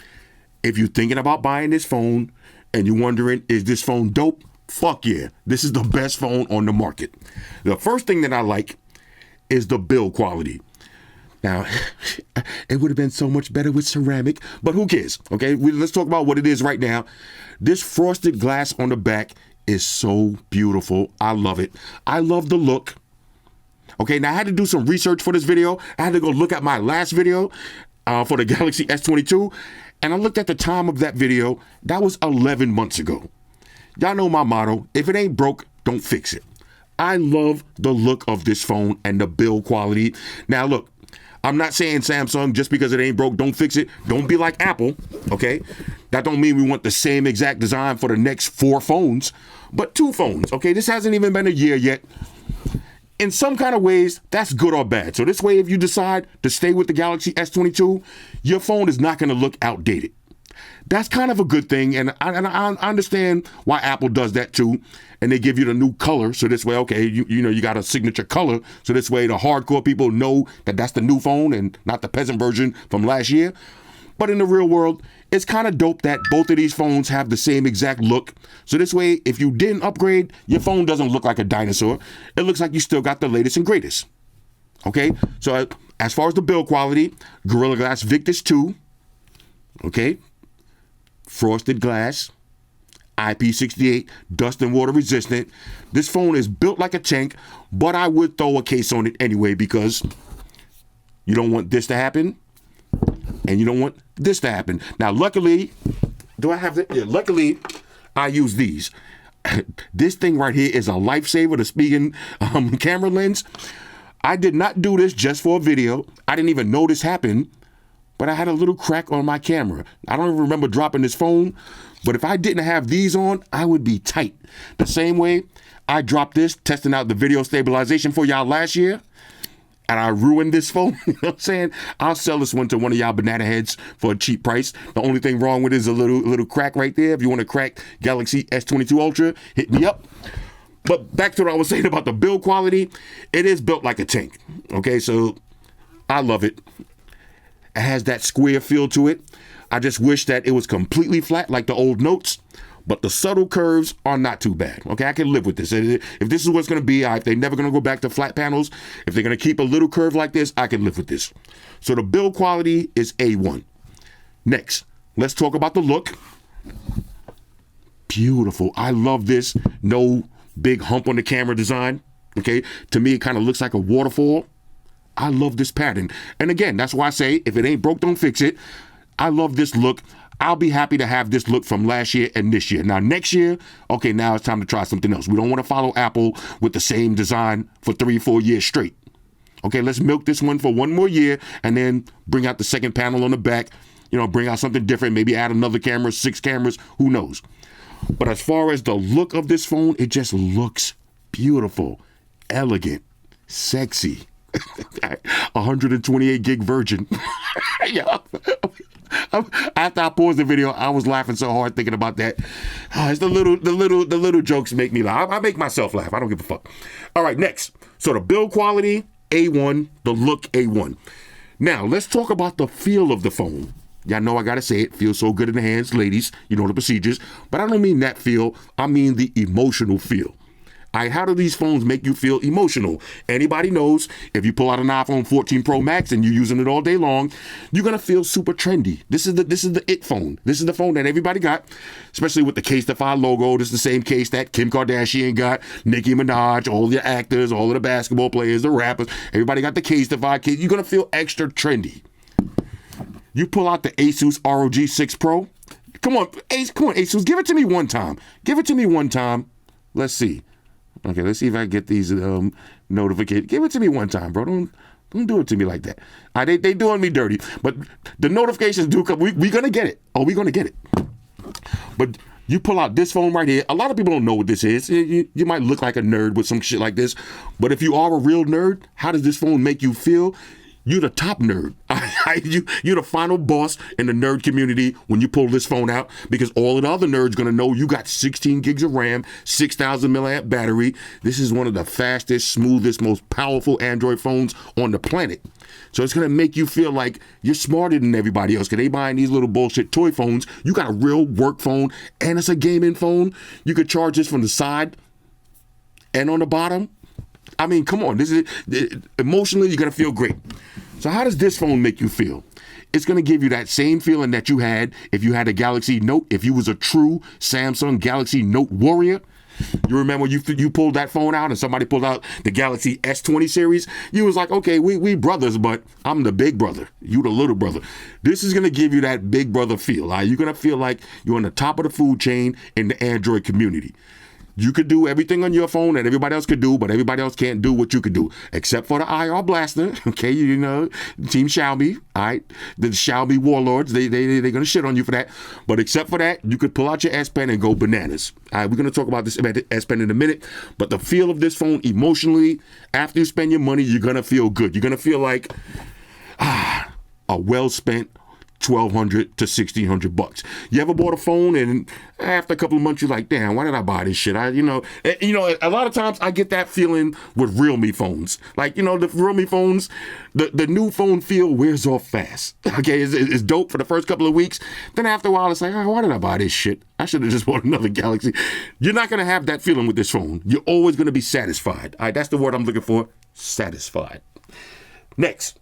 if you're thinking about buying this phone and you're wondering, is this phone dope? Fuck yeah. This is the best phone on the market. The first thing that I like is the build quality. Now, it would have been so much better with ceramic, but who cares? Okay, let's talk about what it is right now. This frosted glass on the back is so beautiful. I love it. I love the look. Okay, now I had to do some research for this video. I had to go look at my last video for the Galaxy S22, and I looked at the time of that video. That was 11 months ago. Y'all know my motto, if it ain't broke, don't fix it. I love the look of this phone and the build quality. Now, look. I'm not saying Samsung, just because it ain't broke, don't fix it. Don't be like Apple, okay? That don't mean we want the same exact design for the next 4 phones, but 2 phones, okay? This hasn't even been a year yet. In some kind of ways, that's good or bad. So this way, if you decide to stay with the Galaxy S22, your phone is not going to look outdated. That's kind of a good thing, and I understand why Apple does that too, and they give you the new color, so this way, okay, you got a signature color, so this way the hardcore people know that that's the new phone and not the peasant version from last year. But in the real world, it's kind of dope that both of these phones have the same exact look, so this way, if you didn't upgrade, your phone doesn't look like a dinosaur. It looks like you still got the latest and greatest. Okay, so as far as the build quality, Gorilla Glass Victus 2, okay, frosted glass, IP68, dust and water resistant. This phone is built like a tank, but I would throw a case on it anyway because you don't want this to happen and you don't want this to happen. Now, luckily, do I have that? Yeah, luckily, I use these. This thing right here is a lifesaver, the speaking camera lens. I did not do this just for a video. I didn't even know this happened. But I had a little crack on my camera. I don't even remember dropping this phone, but if I didn't have these on, I would be tight. The same way I dropped this, testing out the video stabilization for y'all last year, and I ruined this phone. You know what I'm saying? I'll sell this one to one of y'all banana heads for a cheap price. The only thing wrong with it is a little crack right there. If you want to crack Galaxy S22 Ultra, hit me up. But back to what I was saying about the build quality, it is built like a tank. Okay, so I love it. It has that square feel to it. I just wish that it was completely flat like the old Notes, but the subtle curves are not too bad. Okay, I can live with this. If this is what's going to be, if they're never going to go back to flat panels, if they're going to keep a little curve like this, I can live with this. So the build quality is A1. Next, let's talk about the look. Beautiful. I love this. No big hump on the camera design. Okay. To me, it kind of looks like a waterfall. I love this pattern. And again, that's why I say, if it ain't broke, don't fix it. I love this look. I'll be happy to have this look from last year and this year. Now, next year, okay, now it's time to try something else. We don't want to follow Apple with the same design for 3-4 years straight. Okay, let's milk this one for one more year and then bring out the second panel on the back. You know, bring out something different. Maybe add another camera, 6 cameras. Who knows? But as far as the look of this phone, it just looks beautiful, elegant, sexy. 128 gig virgin. Yeah. After I paused the video, I was laughing so hard thinking about that. It's the little jokes make me laugh. I make myself laugh. I don't give a fuck. All right, next. So the build quality, A1. The look, A1. Now, let's talk about the feel of the phone. Y'all know I gotta say it. Feels so good in the hands, ladies. You know the procedures. But I don't mean that feel. I mean the emotional feel. How do these phones make you feel emotional? Anybody knows if you pull out an iPhone 14 Pro Max and you're using it all day long, you're gonna feel super trendy. This is the it phone. This is the phone that everybody got, especially with the Case-Defy logo. This is the same case that Kim Kardashian got, Nicki Minaj, all the actors, all of the basketball players, the rappers. Everybody got the Case-Defy case. You're gonna feel extra trendy. You pull out the Asus ROG 6 Pro. Come on, Asus, give it to me one time. Give it to me one time. Let's see. Okay, let's see if I get these notifications. Give it to me one time, bro. Don't do it to me like that. They doing me dirty. But the notifications do come. We gonna get it. Oh, we gonna get it. But you pull out this phone right here. A lot of people don't know what this is. You might look like a nerd with some shit like this. But if you are a real nerd, how does this phone make you feel? You're the top nerd. You're the final boss in the nerd community when you pull this phone out, because all of the other nerds gonna know you got 16 gigs of RAM, 6,000 milliamp battery. This is one of the fastest, smoothest, most powerful Android phones on the planet. So it's gonna make you feel like you're smarter than everybody else, because they buying these little bullshit toy phones. You got a real work phone, and it's a gaming phone. You could charge this from the side and on the bottom. I mean, come on. This is emotionally, you're gonna feel great. So how does this phone make you feel? It's gonna give you that same feeling that you had if you had a Galaxy Note, if you was a true Samsung Galaxy Note warrior. You remember you pulled that phone out and somebody pulled out the Galaxy S20 series? You was like, okay, we brothers, but I'm the big brother. You the little brother. This is gonna give you that big brother feel. You're gonna feel like you're on the top of the food chain in the Android community. You could do everything on your phone that everybody else could do, but everybody else can't do what you could do, except for the IR blaster. Okay, you know, Team Xiaomi, all right, the Xiaomi warlords, they're gonna shit on you for that. But except for that, you could pull out your S Pen and go bananas. All right, we're gonna talk about this S Pen in a minute. But the feel of this phone emotionally, after you spend your money, you're gonna feel good. You're gonna feel like a well spent $1,200 to $1,600. You ever bought a phone and after a couple of months you're like, damn, why did I buy this shit? A lot of times I get that feeling with Realme phones. Like, the Realme phones, the new phone feel wears off fast. Okay, it's dope for the first couple of weeks. Then after a while it's like, why did I buy this shit? I should have just bought another Galaxy. You're not gonna have that feeling with this phone. You're always gonna be satisfied. All right, that's the word I'm looking for. Satisfied. Next.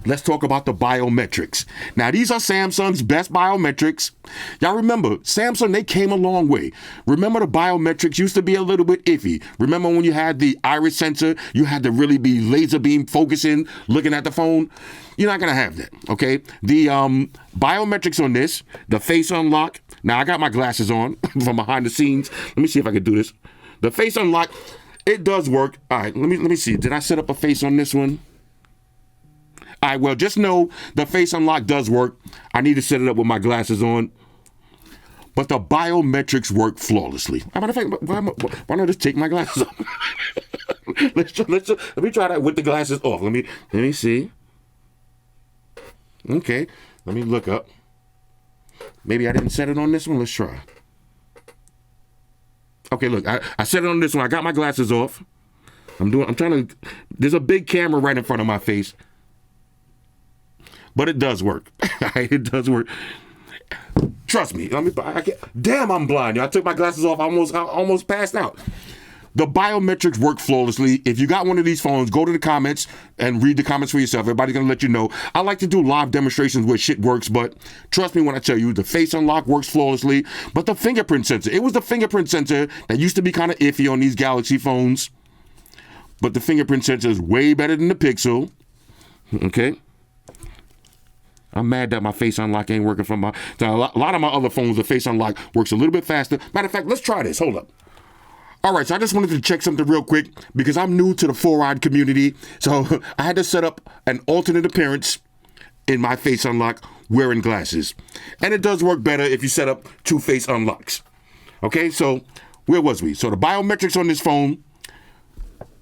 Let's talk about the biometrics. Now, these are Samsung's best biometrics. Y'all remember, Samsung, they came a long way. Remember the biometrics used to be a little bit iffy. Remember when you had the iris sensor, you had to really be laser beam focusing, looking at the phone? You're not going to have that, okay? The biometrics on this, the face unlock. Now, I got my glasses on from behind the scenes. Let me see if I can do this. The face unlock, it does work. All right, let me see. Did I set up a face on this one? All right, well, just know the face unlock does work. I need to set it up with my glasses on. But the biometrics work flawlessly. As a matter of fact, why not just take my glasses off? Let me try that with the glasses off. Let me see. Okay, let me look up. Maybe I didn't set it on this one. Let's try. Okay, look, I set it on this one. I got my glasses off. There's a big camera right in front of my face. But it does work. It does work. Trust me. Damn, I'm blind. I took my glasses off. I almost passed out. The biometrics work flawlessly. If you got one of these phones, go to the comments and read the comments for yourself. Everybody's going to let you know. I like to do live demonstrations where shit works, but trust me when I tell you, the face unlock works flawlessly. But the fingerprint sensor, it was the fingerprint sensor that used to be kind of iffy on these Galaxy phones. But the fingerprint sensor is way better than the Pixel. Okay? I'm mad that my face unlock ain't working from my... A lot of my other phones, the face unlock works a little bit faster. Matter of fact, let's try this. Hold up. All right, so I just wanted to check something real quick because I'm new to the four-eyed community. So I had to set up an alternate appearance in my face unlock wearing glasses. And it does work better if you set up two face unlocks. Okay, so where was we? So the biometrics on this phone,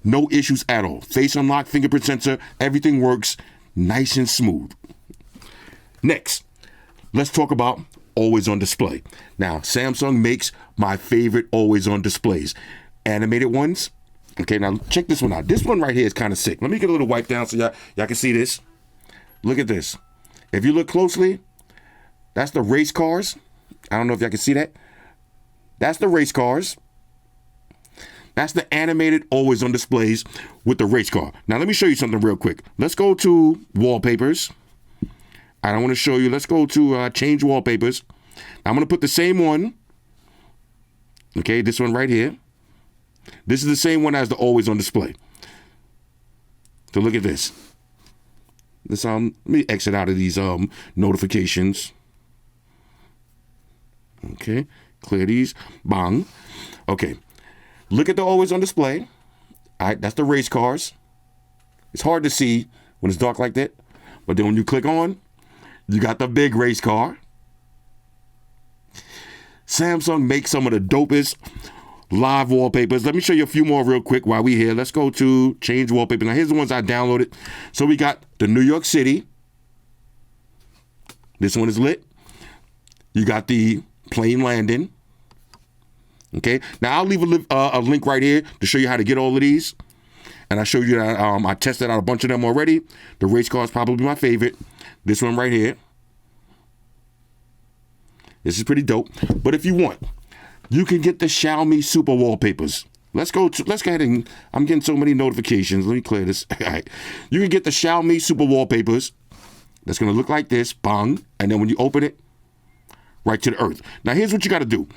no issues at all. Face unlock, fingerprint sensor, everything works nice and smooth. Next, let's talk about always on display. Now, Samsung makes my favorite always on displays. Animated ones. Okay, now check this one out. This one right here is kind of sick. Let me get a little wipe down so y'all can see this. Look at this. If you look closely, that's the race cars. I don't know if y'all can see that. That's the race cars. That's the animated always on displays with the race car. Now, let me show you something real quick. Let's go to wallpapers. I want to show you. Let's go to change wallpapers. I'm going to put the same one. Okay, this one right here. This is the same one as the always on display. So look at this. Let me exit out of these notifications. Okay, clear these. Bang. Okay, look at the always on display. All right, that's the race cars. It's hard to see when it's dark like that, but then when you click on, you got the big race car. Samsung makes some of the dopest live wallpapers. Let me show you a few more real quick while we're here. Let's go to change wallpaper. Now, here's the ones I downloaded. So we got the New York City. This one is lit. You got the plane landing. Okay. Now, I'll leave a link right here to show you how to get all of these. And I showed you that I tested out a bunch of them already. The race car is probably my favorite. This one right here. This is pretty dope. But if you want, you can get the Xiaomi Super Wallpapers. Let's go ahead and I'm getting so many notifications. Let me clear this. All right. You can get the Xiaomi Super Wallpapers. That's going to look like this. Bang. And then when you open it, right to the earth. Now, here's what you got to do.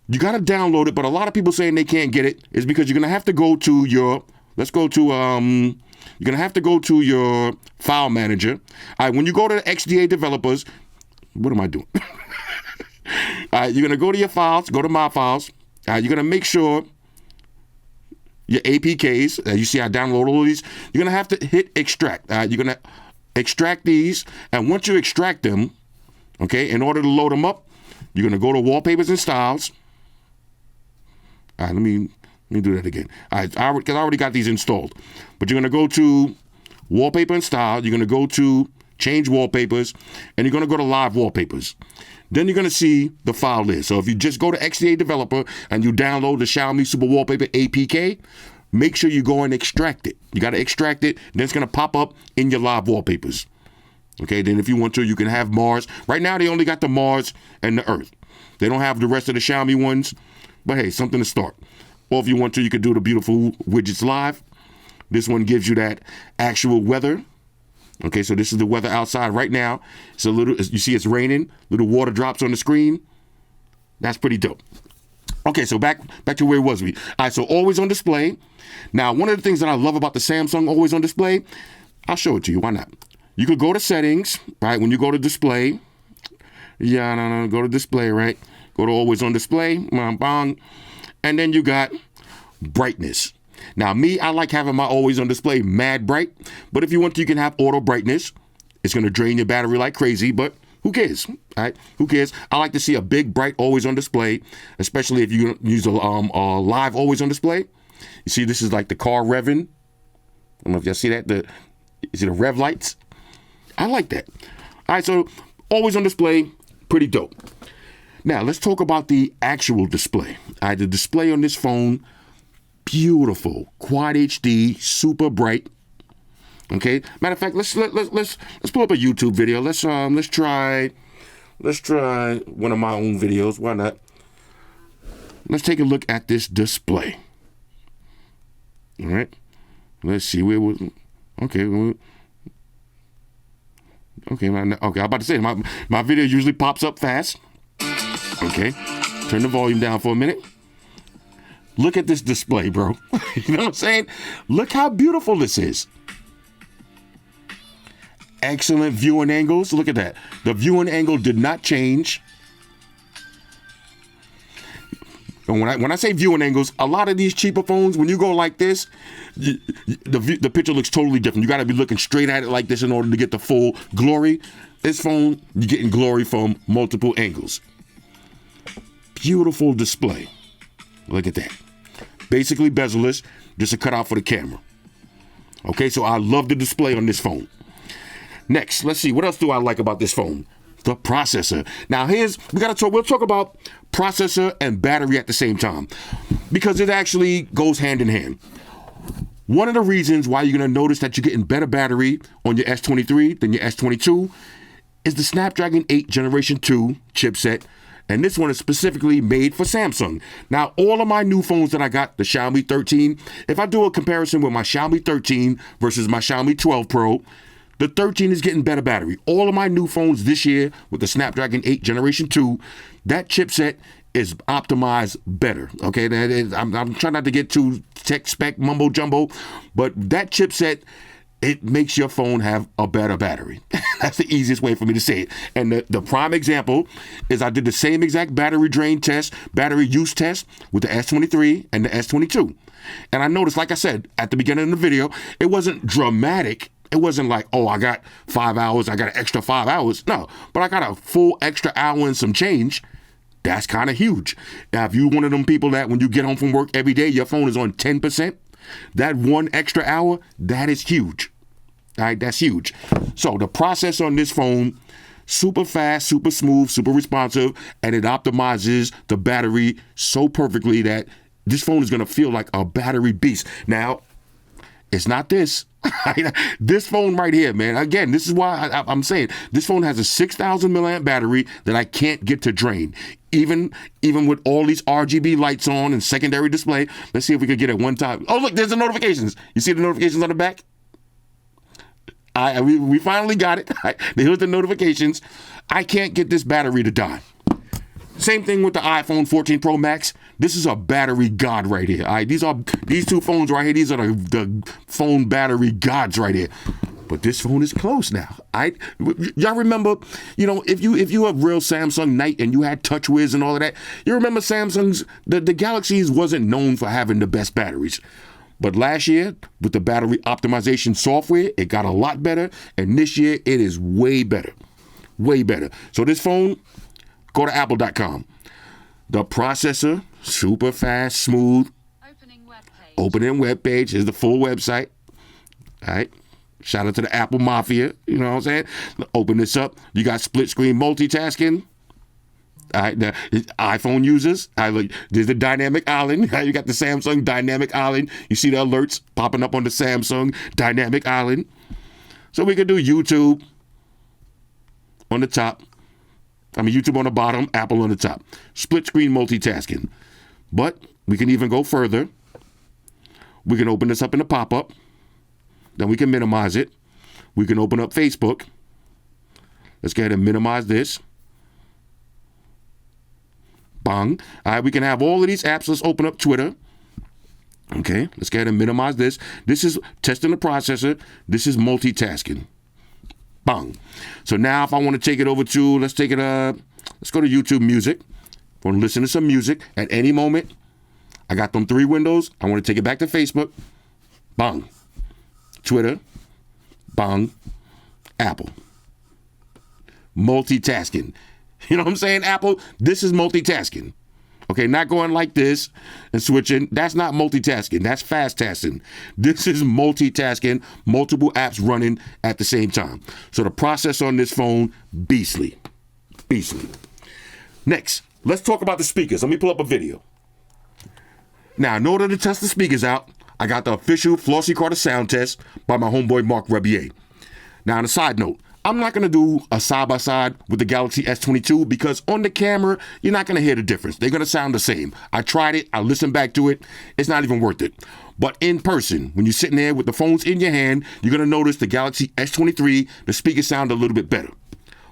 You got to download it, but a lot of people saying they can't get it is because you're going to have to go to your, you're going to have to go to your file manager. All right, when you go to the XDA developers, what am I doing? All right, you're going to go to your files, go to my files. All right, you're going to make sure your APKs, you see I download all of these, you're going to have to hit extract. All right, you're going to extract these, and once you extract them, okay, in order to load them up, you're going to go to wallpapers and styles. All right, let me do that again. All right, because I already got these installed. But you're going to go to wallpaper and style. You're going to go to change wallpapers, and you're going to go to live wallpapers. Then you're going to see the file list. So if you just go to XDA Developer and you download the Xiaomi Super Wallpaper APK, make sure you go and extract it. You got to extract it. Then it's going to pop up in your live wallpapers. Okay, then if you want to, you can have Mars. Right now, they only got the Mars and the Earth. They don't have the rest of the Xiaomi ones. But hey, something to start. Or if you want to, you could do the beautiful widgets live. This one gives you that actual weather. Okay, so this is the weather outside right now. It's a little, you see it's raining, little water drops on the screen. That's pretty dope. Okay, so back to where was we? All right, so always on display. Now, one of the things that I love about the Samsung always on display, I'll show it to you. Why not? You could go to settings, right? When you go to display, go to display, right? Go to always on display, bang, and then you got brightness. Now, me, I like having my always on display mad bright, but if you want to, you can have auto brightness. It's going to drain your battery like crazy, but who cares, all right? Who cares? I like to see a big, bright always on display, especially if you use a live always on display. You see, this is like the car revving. I don't know if y'all see that. You see the rev lights? I like that. All right, so always on display, pretty dope. Now, let's talk about the actual display. All right, the display on this phone, beautiful, quad HD, super bright. Okay. Matter of fact, let's pull up a YouTube video. Let's try one of my own videos. Why not? Let's take a look at this display. All right. Let's see where was. Okay. Okay. I'm about to say my video usually pops up fast. Okay. Turn the volume down for a minute. Look at this display, bro. You know what I'm saying? Look how beautiful this is. Excellent viewing angles. Look at that. The viewing angle did not change. And when I say viewing angles, a lot of these cheaper phones, when you go like this, the picture looks totally different. You got to be looking straight at it like this in order to get the full glory. This phone, you're getting glory from multiple angles. Beautiful display. Look at that. Basically bezel-less, just a cutout for the camera. Okay, so I love the display on this phone. Next, let's see, what else do I like about this phone? The processor. Now we'll talk about processor and battery at the same time because it actually goes hand in hand. One of the reasons why you're going to notice that you're getting better battery on your S23 than your S22 is the Snapdragon 8 Generation 2 chipset. And this one is specifically made for Samsung. Now, all of my new phones that I got, the Xiaomi 13, if I do a comparison with my Xiaomi 13 versus my Xiaomi 12 Pro, the 13 is getting better battery. All of my new phones this year with the Snapdragon 8 Generation 2, that chipset is optimized better. Okay, I'm trying not to get too tech spec mumbo jumbo, but that chipset, it makes your phone have a better battery. That's the easiest way for me to say it. And the prime example is I did the same exact battery drain test, battery use test with the S23 and the S22. And I noticed, like I said, at the beginning of the video, it wasn't dramatic. It wasn't like, oh, I got 5 hours, I got an extra 5 hours. No, but I got a full extra hour and some change. That's kind of huge. Now, if you're one of them people that when you get home from work every day, your phone is on 10%, that one extra hour, that is huge. All right, that's huge. So the process on this phone, super fast, super smooth, super responsive, and it optimizes the battery so perfectly that this phone is going to feel like a battery beast. Now, it's not this. This phone right here, man. Again, this is why I'm saying this phone has a 6,000 milliamp battery that I can't get to drain. Even with all these RGB lights on and secondary display. Let's see if we can get it one time. Oh, look, there's the notifications. You see the notifications on the back? We finally got it. Here's the notifications. I can't get this battery to die. Same thing with the iPhone 14 Pro Max. This is a battery god right here. All right, these two phones right here. These are the phone battery gods right here. But this phone is close now. Y'all remember, if you a real Samsung Knight and you had TouchWiz and all of that, you remember Samsung's the Galaxies wasn't known for having the best batteries. But last year, with the battery optimization software, it got a lot better. And this year, it is way better. Way better. So this phone, go to apple.com. The processor, super fast, smooth. Opening web page is the full website. All right. Shout out to the Apple Mafia. You know what I'm saying? Open this up. You got split screen multitasking. All right, the iPhone users, there's the dynamic island. You got the Samsung dynamic island. You see the alerts popping up on the Samsung dynamic island. So we can do YouTube on the top. YouTube on the bottom, Apple on the top. Split screen multitasking. But we can even go further. We can open this up in a pop-up. Then we can minimize it. We can open up Facebook. Let's go ahead and minimize this. Bang. All right, we can have all of these apps. Let's open up Twitter. Okay, let's go ahead and minimize this. This is testing the processor. This is multitasking. Bang. So now if I want to take it over to, let's go to YouTube Music. I want to listen to some music at any moment. I got them 3 windows. I want to take it back to Facebook. Bang. Twitter. Bang. Apple. Multitasking. You know what I'm saying, Apple? This is multitasking. Okay, not going like this and switching. That's not multitasking. That's fast tasking. This is multitasking, multiple apps running at the same time. So the process on this phone, beastly. Beastly. Next, let's talk about the speakers. Let me pull up a video. Now, in order to test the speakers out, I got the official Flossy Carter sound test by my homeboy Mark Rebier. Now, on a side note, I'm not going to do a side-by-side with the Galaxy S22 because on the camera, you're not going to hear the difference. They're going to sound the same. I tried it. I listened back to it. It's not even worth it. But in person, when you're sitting there with the phones in your hand, you're going to notice the Galaxy S23, the speakers sound a little bit better.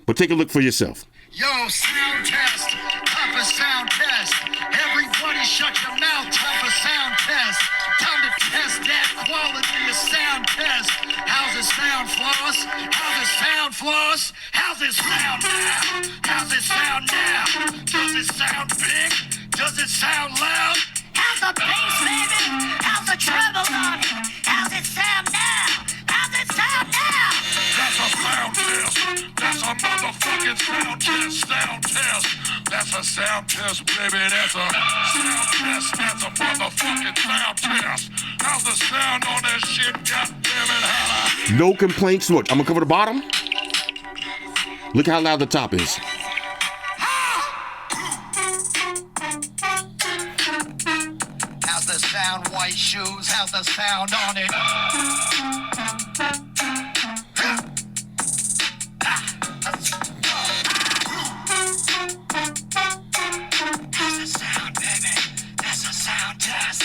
But take a look for yourself. Yo, sound test, toughest sound test. Everybody shut your mouth, toughest sound test. Time to test that quality of sound test. How's it sound, Floss? How's it sound, Floss? How's it sound now? How's it sound now? Does it sound big? Does it sound loud? How's the bass, baby? How's the treble on it? How's it sound now? How's it sound now? That's a sound test. That's a motherfucking sound test. Sound test. That's a sound test, baby. That's a sound test. That's a motherfucking sound test. How's the sound on that shit? God damn it, holla. No complaints. Look, I'm going to cover the bottom. Look how loud the top is. How's the sound, white shoes? How's the sound on it? How's the sound, baby? That's a sound test.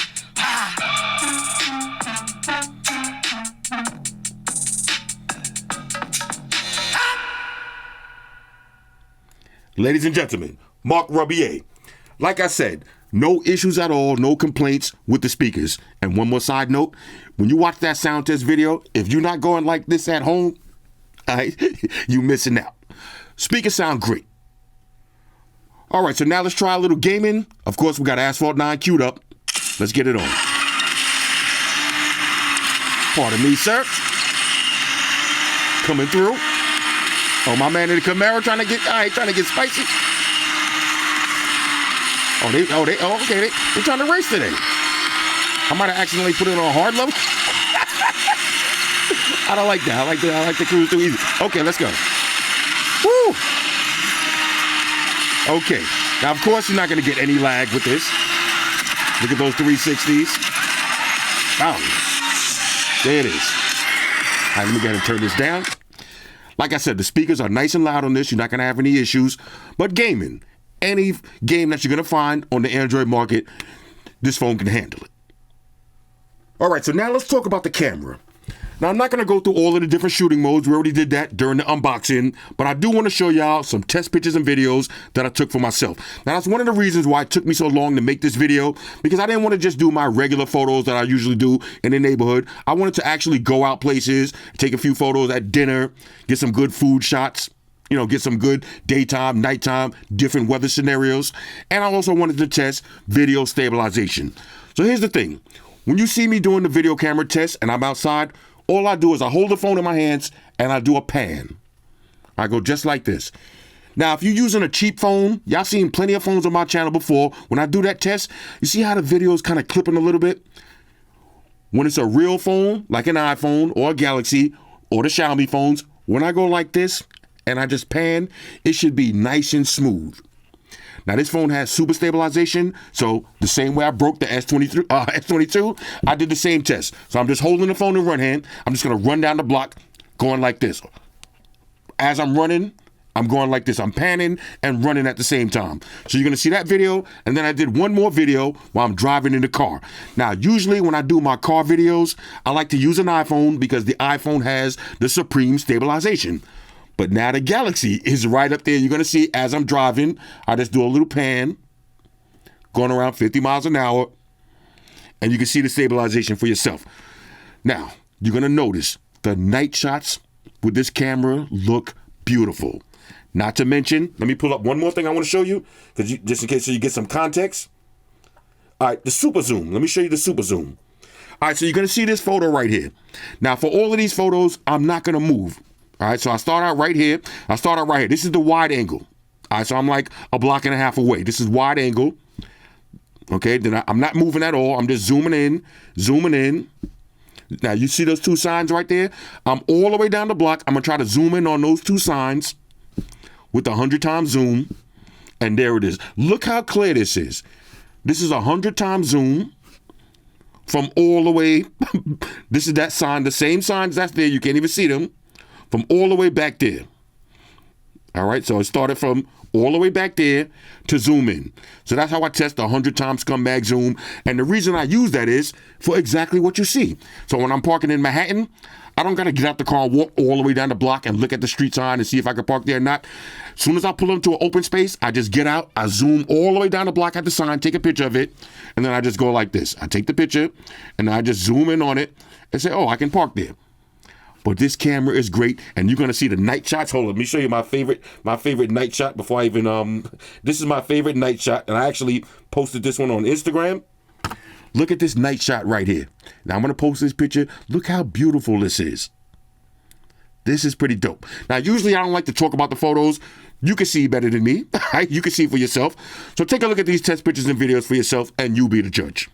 Ladies and gentlemen, Mark Rubier. Like I said, no issues at all, no complaints with the speakers. And one more side note, when you watch that sound test video, if you're not going like this at home, you're missing out. Speakers sound great. All right, so now let's try a little gaming. Of course, we got Asphalt 9 queued up. Let's get it on. Pardon me, sir. Coming through. Oh, my man in the Camaro trying to get spicy. Okay, they're trying to race today. I might have accidentally put it on hard level. I don't like that. I like to cruise too easy. Okay, let's go. Woo! Okay. Now, of course, you're not going to get any lag with this. Look at those 360s. Wow. There it is. All right, let me go ahead and turn this down. Like I said, the speakers are nice and loud on this. You're not going to have any issues. But gaming, any game that you're going to find on the Android market, this phone can handle it. All right, so now let's talk about the camera. Now, I'm not going to go through all of the different shooting modes. We already did that during the unboxing, but I do want to show y'all some test pictures and videos that I took for myself. Now, that's one of the reasons why it took me so long to make this video, because I didn't want to just do my regular photos that I usually do in the neighborhood. I wanted to actually go out places, take a few photos at dinner, get some good food shots, you know, get some good daytime, nighttime, different weather scenarios. And I also wanted to test video stabilization. So here's the thing. When you see me doing the video camera test and I'm outside, all I do is I hold the phone in my hands and I do a pan. I go just like this. Now, if you're using a cheap phone, y'all seen plenty of phones on my channel before. When I do that test, you see how the video is kind of clipping a little bit? When it's a real phone, like an iPhone or a Galaxy or the Xiaomi phones, when I go like this and I just pan, it should be nice and smooth. Now, this phone has super stabilization, so the same way I broke the S22, I did the same test. So I'm just holding the phone in one hand. I'm just going to run down the block going like this. As I'm running, I'm going like this. I'm panning and running at the same time. So you're going to see that video, and then I did one more video while I'm driving in the car. Now, usually when I do my car videos, I like to use an iPhone because the iPhone has the supreme stabilization. But now the Galaxy is right up there. You're going to see as I'm driving, I just do a little pan, going around 50 miles an hour, and you can see the stabilization for yourself. Now, you're going to notice the night shots with this camera look beautiful. Not to mention, let me pull up one more thing I want to show you, because just in case so you get some context. All right, the super zoom. Let me show you the super zoom. All right, so you're going to see this photo right here. Now, for all of these photos, I'm not going to move. All right, so I start out right here. This is the wide angle. All right, so I'm like a block and a half away. This is wide angle. Okay, then I'm not moving at all. I'm just zooming in. Now, you see those two signs right there? I'm all the way down the block. I'm going to try to zoom in on those two signs with the 100 times zoom. And there it is. Look how clear this is. This is 100 times zoom from all the way. This is that sign, the same signs that's there. You can't even see them. From all the way back there. All right, so it started from all the way back there to zoom in. So that's how I test the 100 times scumbag zoom. And the reason I use that is for exactly what you see. So when I'm parking in Manhattan, I don't got to get out the car and walk all the way down the block and look at the street sign and see if I can park there or not. As soon as I pull into an open space, I just get out, I zoom all the way down the block at the sign, take a picture of it, and then I just go like this. I take the picture, and I just zoom in on it and say, oh, I can park there. But this camera is great, and you're gonna see the night shots. Hold on, let me show you my favorite night shot before I even this is my favorite night shot, and I actually posted this one on Instagram. Look at this night shot right here. Now I'm gonna post this picture. Look how beautiful this is. This is pretty dope. Now usually I don't like to talk about the photos. You can see better than me, right? You can see for yourself. So take a look at these test pictures and videos for yourself, and you be the judge.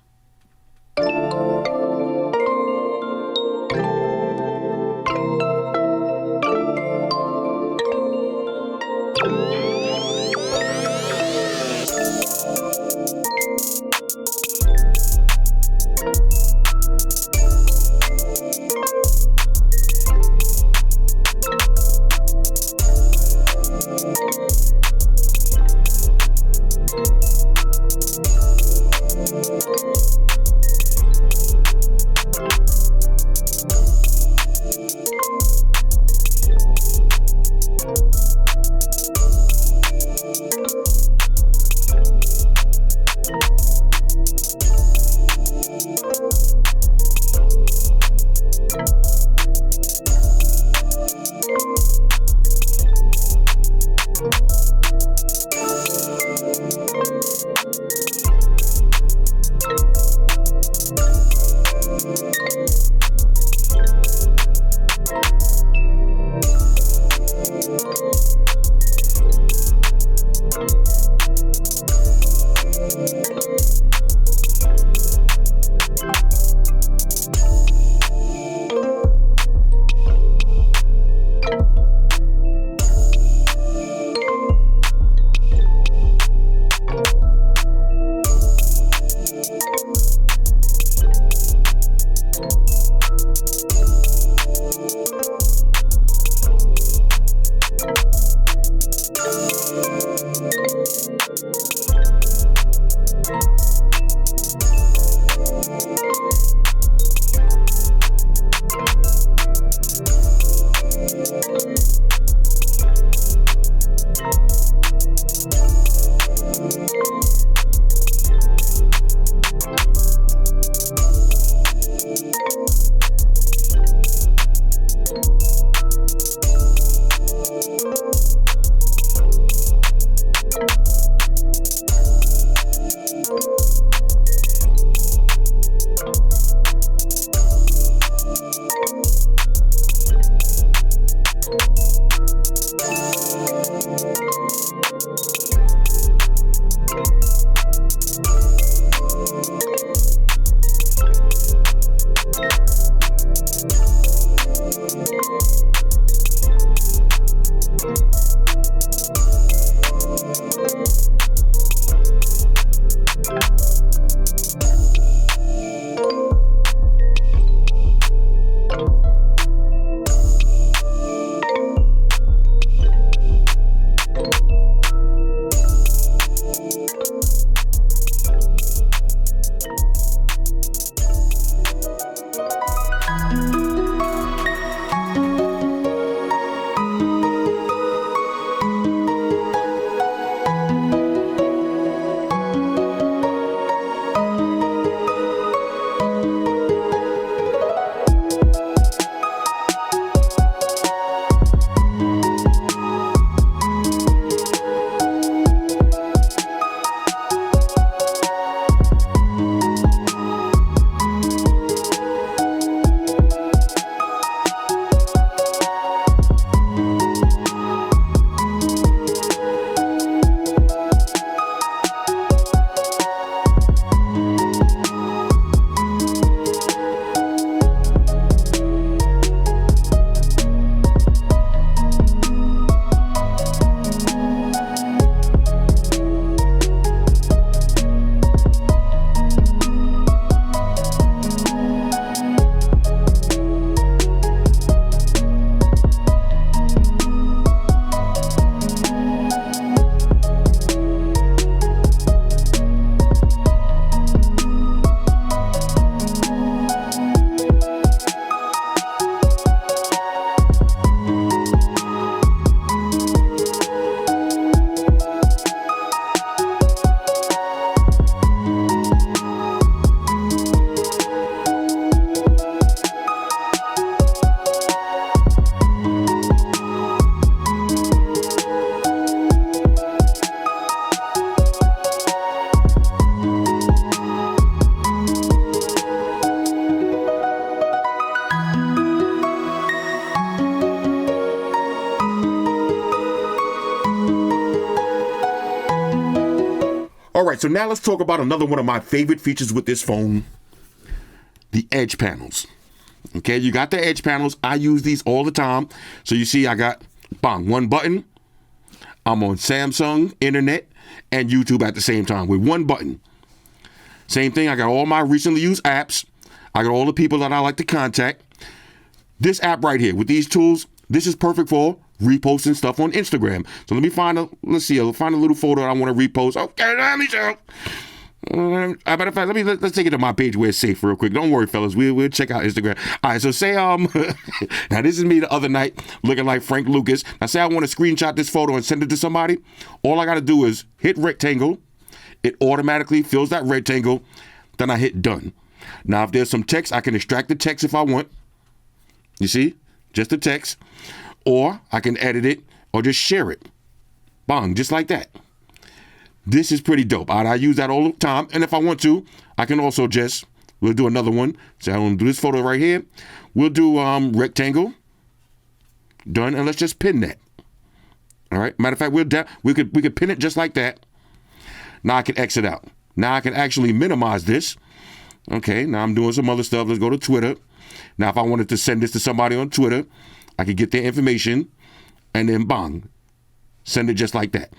right, so now let's talk about another one of my favorite features with this phone, the edge panels. Okay, you got the edge panels. I use these all the time. So you see I got, bang, one button. I'm on Samsung, internet, and YouTube at the same time with one button. Same thing, I got all my recently used apps. I got all the people that I like to contact. This app right here with these tools, this is perfect for reposting stuff on Instagram. So let me find I'll find a little photo I want to repost. Okay, let me show. Matter of fact, let's take it to my page where it's safe real quick. Don't worry, fellas. We'll check out Instagram. All right, so say now this is me the other night looking like Frank Lucas. Now say I want to screenshot this photo and send it to somebody. All I got to do is hit rectangle. It automatically fills that rectangle. Then I hit done. Now if there's some text, I can extract the text if I want. You see, just the text, or I can edit it or just share it. Bang, just like that. This is pretty dope. I use that all the time. And if I want to, I can also we'll do another one. So I'm going to do this photo right here. We'll do rectangle. Done. And let's just pin that. All right. Matter of fact, we could pin it just like that. Now I can exit out. Now I can actually minimize this. Okay. Now I'm doing some other stuff. Let's go to Twitter. Now, if I wanted to send this to somebody on Twitter, I could get their information and then bang, send it just like that.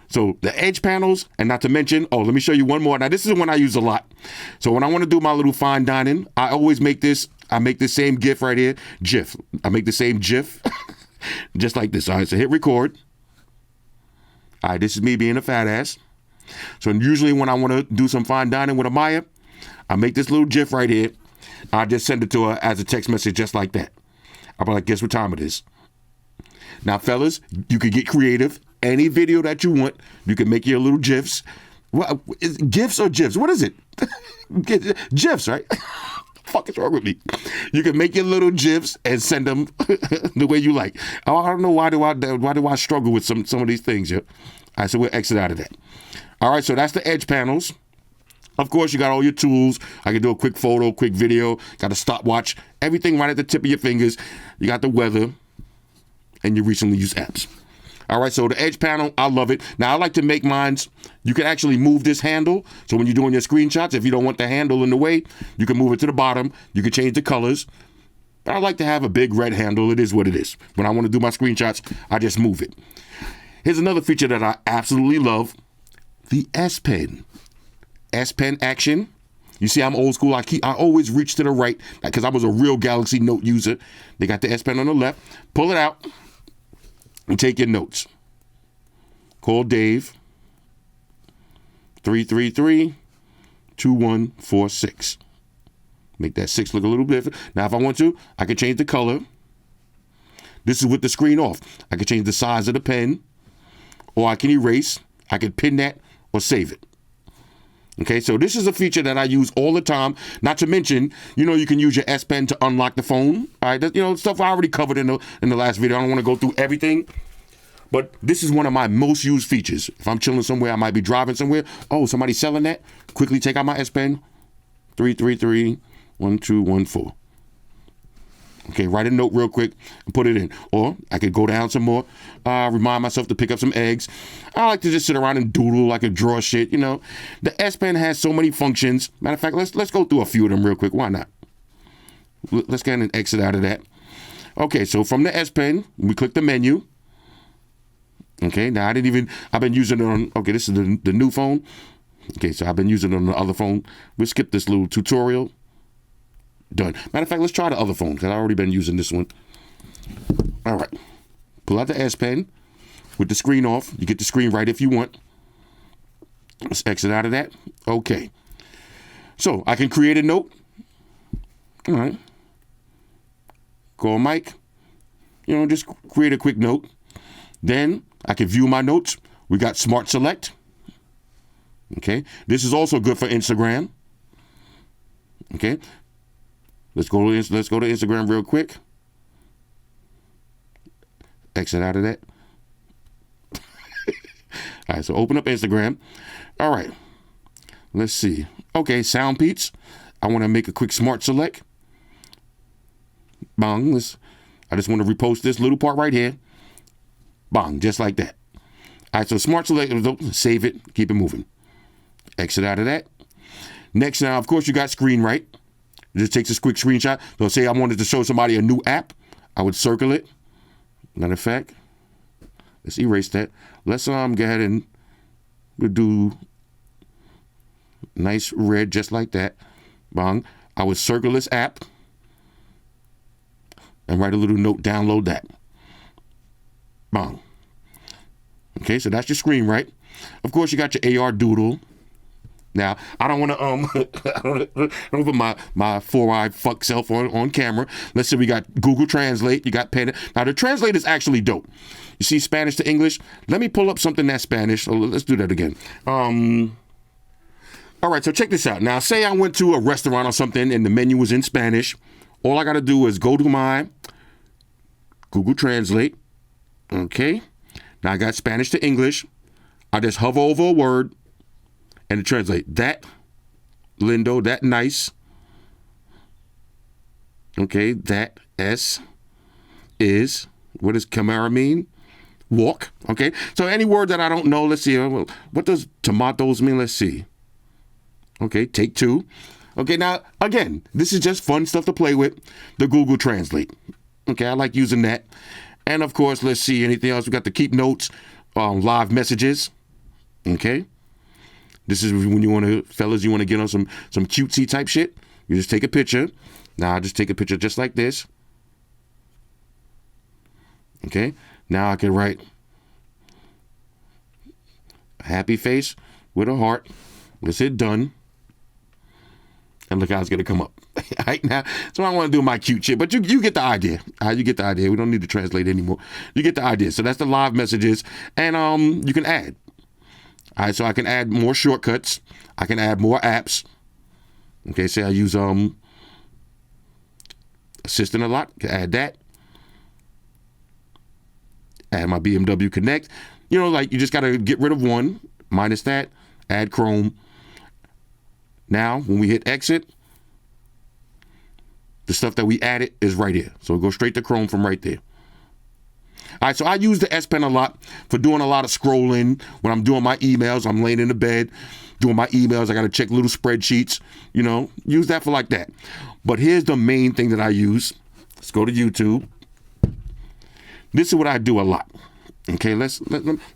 So the edge panels, and not to mention, let me show you one more. Now, this is the one I use a lot. So when I want to do my little fine dining, I always make this same GIF right here, GIF. I make the same GIF, just like this. All right, so hit record. All right, this is me being a fat ass. So usually when I want to do some fine dining with Amaya, I make this little GIF right here. I just send it to her as a text message just like that. I'll be like, guess what time it is? Now, fellas, you can get creative. Any video that you want, you can make your little GIFs. What, GIFs or GIFs? What is it? GIFs, right? Fuck is wrong with me? You can make your little GIFs and send them the way you like. I don't know why do I struggle with some of these things, yeah? All right, so we'll exit out of that. All right, so that's the edge panels. Of course, you got all your tools. I can do a quick photo, quick video. Got a stopwatch. Everything right at the tip of your fingers. You got the weather and your recently used apps. All right, so the edge panel, I love it. Now, I like to make mines. You can actually move this handle. So when you're doing your screenshots, if you don't want the handle in the way, you can move it to the bottom. You can change the colors. But I like to have a big red handle. It is what it is. When I want to do my screenshots, I just move it. Here's another feature that I absolutely love. The S Pen. S Pen action. You see, I'm old school. I always reach to the right because I was a real Galaxy Note user. They got the S Pen on the left. Pull it out and take your notes. Call Dave. 333-2146. Make that 6 look a little different. Now, if I want to, I can change the color. This is with the screen off. I can change the size of the pen, or I can erase. I can pin that or save it. Okay, so this is a feature that I use all the time. Not to mention, you can use your S Pen to unlock the phone. All right, stuff I already covered in the last video. I don't want to go through everything, but this is one of my most used features. If I'm chilling somewhere, I might be driving somewhere. Oh, somebody's selling that? Quickly take out my S Pen. 333-1214. Okay, write a note real quick and put it in. Or I could go down some more, remind myself to pick up some eggs. I like to just sit around and doodle. I could draw shit, The S Pen has so many functions. Matter of fact, let's go through a few of them real quick. Why not? Let's get an exit out of that. Okay, so from the S Pen, we click the menu. Okay, now I've been using it on, this is the new phone. Okay, so I've been using it on the other phone. We'll skip this little tutorial. Done. Matter of fact, let's try the other phone because I've already been using this one. All right. Pull out the S Pen with the screen off. You get the screen right if you want. Let's exit out of that. Okay. So I can create a note. All right. Call Mike. Just create a quick note. Then I can view my notes. We got Smart Select. Okay. This is also good for Instagram. Okay. Let's go to Instagram real quick. Exit out of that. All right, so open up Instagram. All right. Let's see. Okay, sound beats. I want to make a quick smart select. Bang. I just want to repost this little part right here. Bang, just like that. All right, so smart select. Save it. Keep it moving. Exit out of that. Next, now, of course, you got screen right. It just takes a quick screenshot. So say I wanted to show somebody a new app, I would circle it. Matter of fact, let's erase that. Let's go ahead and we'll do nice red just like that. Bang. I would circle this app and write a little note, download that. Bang. Okay, so that's your screen right. Of course, you got your AR doodle. Now, I don't want to I don't put my four-eyed fuck self on camera. Let's say we got Google Translate. You got pen. Now, the translate is actually dope. You see Spanish to English? Let me pull up something that's Spanish. So let's do that again. All right, so check this out. Now, say I went to a restaurant or something and the menu was in Spanish. All I got to do is go to my Google Translate. Okay. Now, I got Spanish to English. I just hover over a word and it translates. That, lindo, that nice. Okay, that S is, what does Camara mean? Walk. Okay, so any word that I don't know, let's see. What does tomatoes mean? Let's see. Okay, take two. Okay, now, again, this is just fun stuff to play with, the Google Translate. Okay, I like using that. And, of course, let's see, anything else? We got the keep notes, live messages. Okay. This is when you want to, fellas, you want to get on some cutesy type shit. You just take a picture. Now, I just take a picture just like this. Okay. Now I can write a happy face with a heart. Let's hit done. And look how it's going to come up. Right now, so I want to do my cute shit, but you get the idea. You get the idea. We don't need to translate anymore. You get the idea. So that's the live messages, and you can add. All right, so I can add more shortcuts. I can add more apps. Okay, say I use Assistant a lot. Can add that. Add my BMW Connect. You know, like you just got to get rid of one, minus that. Add Chrome. Now, when we hit exit, the stuff that we added is right here. So we go straight to Chrome from right there. All right, so I use the S Pen a lot for doing a lot of scrolling. When I'm doing my emails, I'm laying in the bed, doing my emails. I got to check little spreadsheets, you know, use that for like that. But here's the main thing that I use. Let's go to YouTube. This is what I do a lot. Okay, let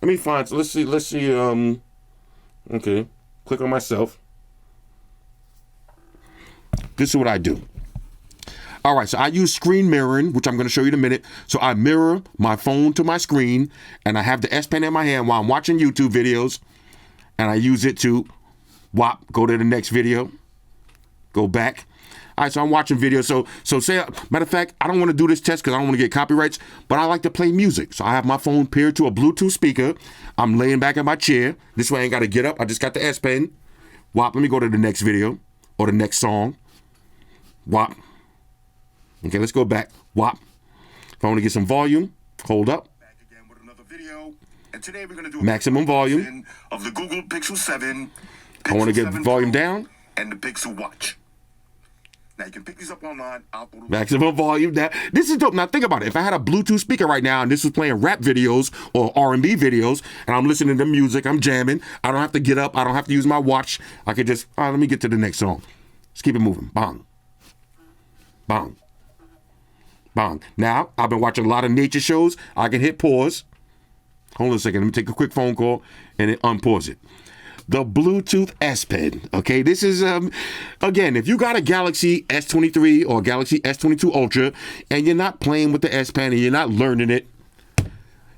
me find, so let's see, okay, click on myself. This is what I do. All right, so I use screen mirroring, which I'm going to show you in a minute. So I mirror my phone to my screen, and I have the S Pen in my hand while I'm watching YouTube videos, and I use it to go to the next video, go back. All right, so I'm watching videos. So say, matter of fact, I don't want to do this test because I don't want to get copyrights, but I like to play music. So I have my phone paired to a Bluetooth speaker. I'm laying back in my chair. This way I ain't got to get up. I just got the S Pen. Let me go to the next video or the next song. Okay, let's go back. If I want to get some volume, hold up. Back again with another video. And today we're going to do Maximum volume of the Google Pixel 7. I want to get 7 volume Pro, down. And the Pixel Watch. Now you can pick these up online. Maximum volume down. This is dope. Now think about it. If I had a Bluetooth speaker right now and this was playing rap videos or R&B videos and I'm listening to music, I'm jamming, I don't have to get up. I don't have to use my watch. I could just, let me get to the next song. Let's keep it moving. Bang. Bang. Bang. Now, I've been watching a lot of nature shows. I can hit pause. Hold on a second. Let me take a quick phone call and then unpause it. The Bluetooth S Pen. Okay, this is, again, if you got a Galaxy S23 or Galaxy S22 Ultra and you're not playing with the S Pen and you're not learning it,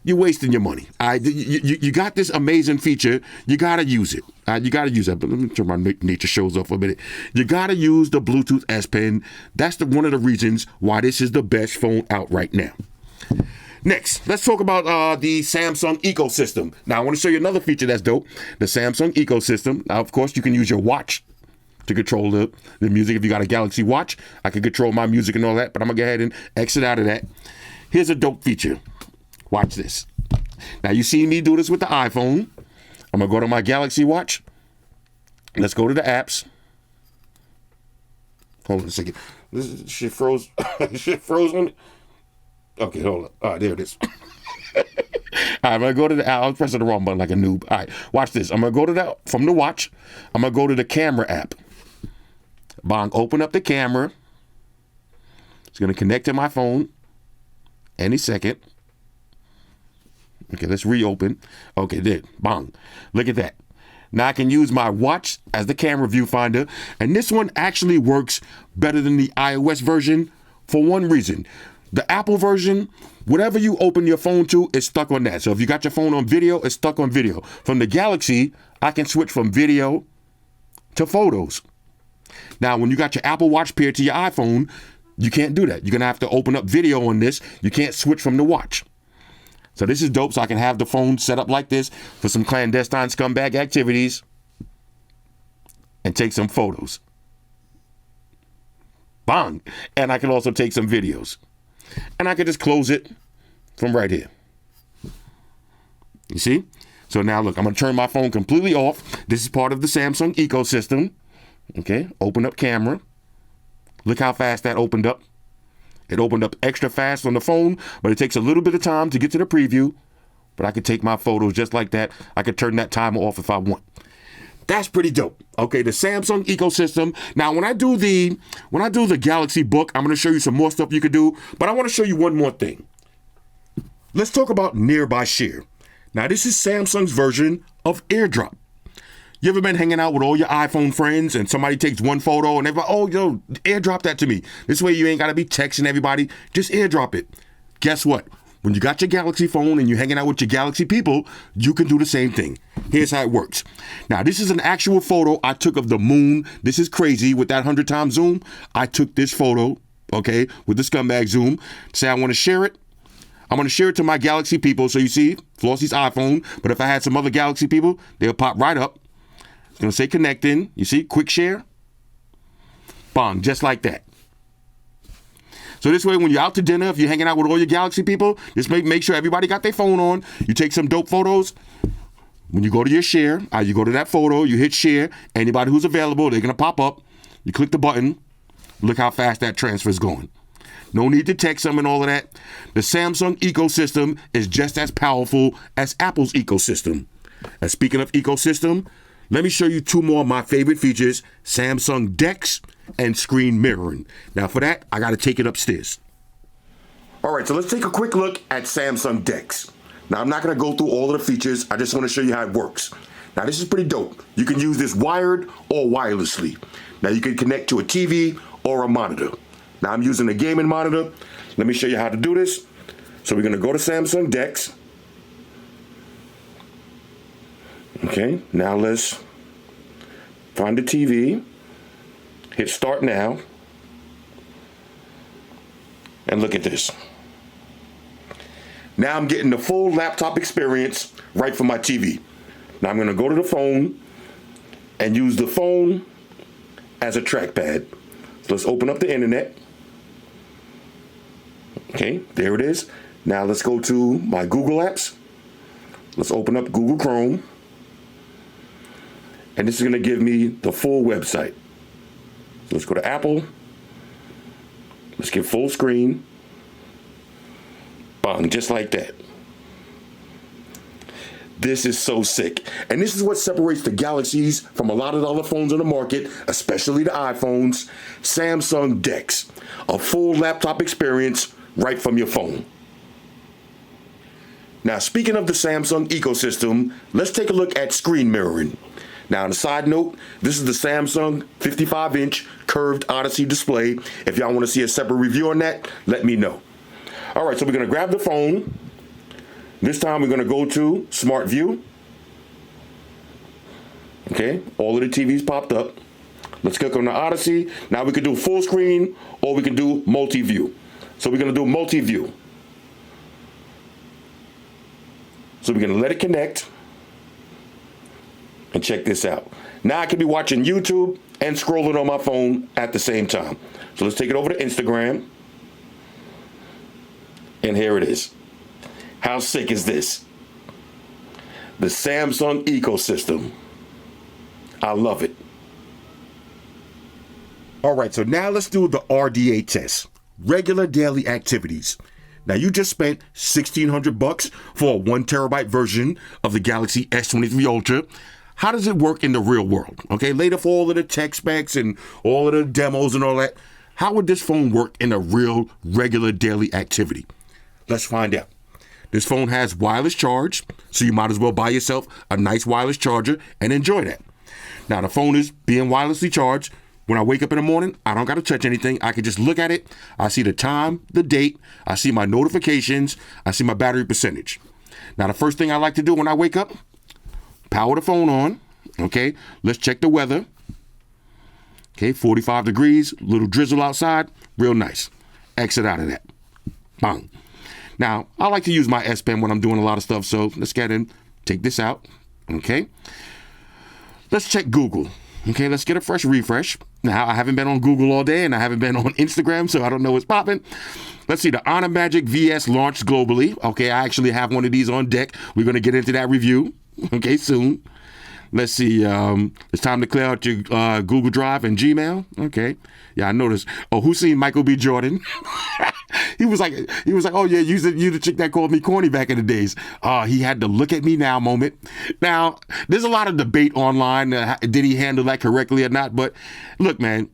you're wasting your money. You got this amazing feature. You got to use it. You got to use it. But let me turn my nature shows off for a minute. You got to use the Bluetooth S Pen. That's one of the reasons why this is the best phone out right now. Next, let's talk about the Samsung ecosystem. Now, I want to show you another feature that's dope. The Samsung ecosystem. Now, of course, you can use your watch to control the music. If you got a Galaxy Watch, I can control my music and all that. But I'm going to go ahead and exit out of that. Here's a dope feature. Watch this. Now, you see me do this with the iPhone. I'm going to go to my Galaxy Watch. Let's go to the apps. Hold on a second. This shit froze. Shit froze on me. Okay, hold on. All right, there it is. right, I'm gonna go to I was pressing the wrong button like a noob. All right, watch this. I'm gonna go to from the watch. I'm gonna go to the camera app. Bong, open up the camera. It's gonna connect to my phone any second. Okay, let's reopen. Okay, there. Bong. Look at that. Now I can use my watch as the camera viewfinder, and this one actually works better than the iOS version for one reason. The Apple version, whatever you open your phone to, is stuck on that. So if you got your phone on video, it's stuck on video. From the Galaxy, I can switch from video to photos. Now, when you got your Apple Watch paired to your iPhone, you can't do that. You're going to have to open up video on this. You can't switch from the watch. So this is dope. So I can have the phone set up like this for some clandestine scumbag activities and take some photos. Bang. And I can also take some videos. And I can just close it from right here. You see? So now look, I'm going to turn my phone completely off. This is part of the Samsung ecosystem. Okay, open up camera. Look how fast that opened up. It opened up extra fast on the phone, but it takes a little bit of time to get to the preview. But I could take my photos just like that. I could turn that timer off if I want. That's pretty dope. Okay, the Samsung ecosystem. Now, when I do the Galaxy Book, I'm going to show you some more stuff you could do. But I want to show you one more thing. Let's talk about Nearby Share. Now, this is Samsung's version of AirDrop. You ever been hanging out with all your iPhone friends and somebody takes one photo and they're like, oh, yo, AirDrop that to me. This way you ain't got to be texting everybody. Just AirDrop it. Guess what? When you got your Galaxy phone and you're hanging out with your Galaxy people, you can do the same thing. Here's how it works. Now, this is an actual photo I took of the moon. This is crazy with that 100 times zoom. I took this photo, okay, with the scumbag zoom. Say I want to share it. I'm going to share it to my Galaxy people. So you see, Flossy's iPhone. But if I had some other Galaxy people, they'll pop right up. It's going to say connecting. You see, quick share. Bang, just like that. So this way, when you're out to dinner, if you're hanging out with all your Galaxy people, just make sure everybody got their phone on. You take some dope photos. When you go to your share, you go to that photo, you hit share. Anybody who's available, they're going to pop up. You click the button. Look how fast that transfer is going. No need to text them and all of that. The Samsung ecosystem is just as powerful as Apple's ecosystem. And speaking of ecosystem, let me show you two more of my favorite features, Samsung DeX and Screen Mirroring. Now for that, I got to take it upstairs. All right, so let's take a quick look at Samsung DeX. Now I'm not going to go through all of the features. I just want to show you how it works. Now this is pretty dope. You can use this wired or wirelessly. Now you can connect to a TV or a monitor. Now I'm using a gaming monitor. Let me show you how to do this. So we're going to go to Samsung DeX. Okay, now let's find the TV, hit start now, and look at this. Now I'm getting the full laptop experience right from my TV. Now I'm going to go to the phone and use the phone as a trackpad. So let's open up the internet. Okay, there it is. Now let's go to my Google apps. Let's open up Google Chrome. And this is going to give me the full website. So let's go to Apple. Let's get full screen. Bang, just like that. This is so sick. And this is what separates the Galaxies from a lot of the other phones on the market, especially the iPhones. Samsung DeX, a full laptop experience right from your phone. Now, speaking of the Samsung ecosystem, let's take a look at screen mirroring. Now, on a side note, this is the Samsung 55-inch curved Odyssey display. If y'all want to see a separate review on that, let me know. All right, so we're going to grab the phone. This time we're going to go to Smart View. Okay, all of the TVs popped up. Let's click on the Odyssey. Now we can do full screen or we can do multi-view. So we're going to do multi-view. So we're going to let it connect. And check this out. Now I can be watching YouTube and scrolling on my phone at the same time. So let's take it over to Instagram. And here it is. How sick is this? The Samsung ecosystem. I love it. All right, so now let's do the RDA test. Regular daily activities. Now you just spent $1,600 for a 1 terabyte version of the Galaxy S23 Ultra. How does it work in the real world? Okay, later for all of the tech specs and all of the demos and all that, how would this phone work in a real, regular daily activity? Let's find out. This phone has wireless charge, so you might as well buy yourself a nice wireless charger and enjoy that. Now the phone is being wirelessly charged. When I wake up in the morning, I don't got to touch anything. I can just look at it. I see the time, the date. I see my notifications. I see my battery percentage. Now, the first thing I like to do when I wake up, power the phone on. Okay, let's check the weather. Okay, 45 degrees, little drizzle outside, real nice. Exit out of that. Bang. Now, I like to use my S Pen when I'm doing a lot of stuff, so let's get in, take this out. Okay, let's check Google. Okay, let's get a fresh refresh. Now, I haven't been on Google all day, and I haven't been on Instagram, so I don't know what's popping. Let's see, the Honor Magic VS launched globally. Okay, I actually have one of these on deck. We're going to get into that review, okay, soon. Let's see, it's time to clear out your Google Drive and Gmail. Okay, yeah, I noticed. Oh, who's seen Michael B. Jordan? He was like, oh yeah, you the chick that called me corny back in the days. He had the look at me now moment. Now, there's a lot of debate online. Did he handle that correctly or not? But look, man,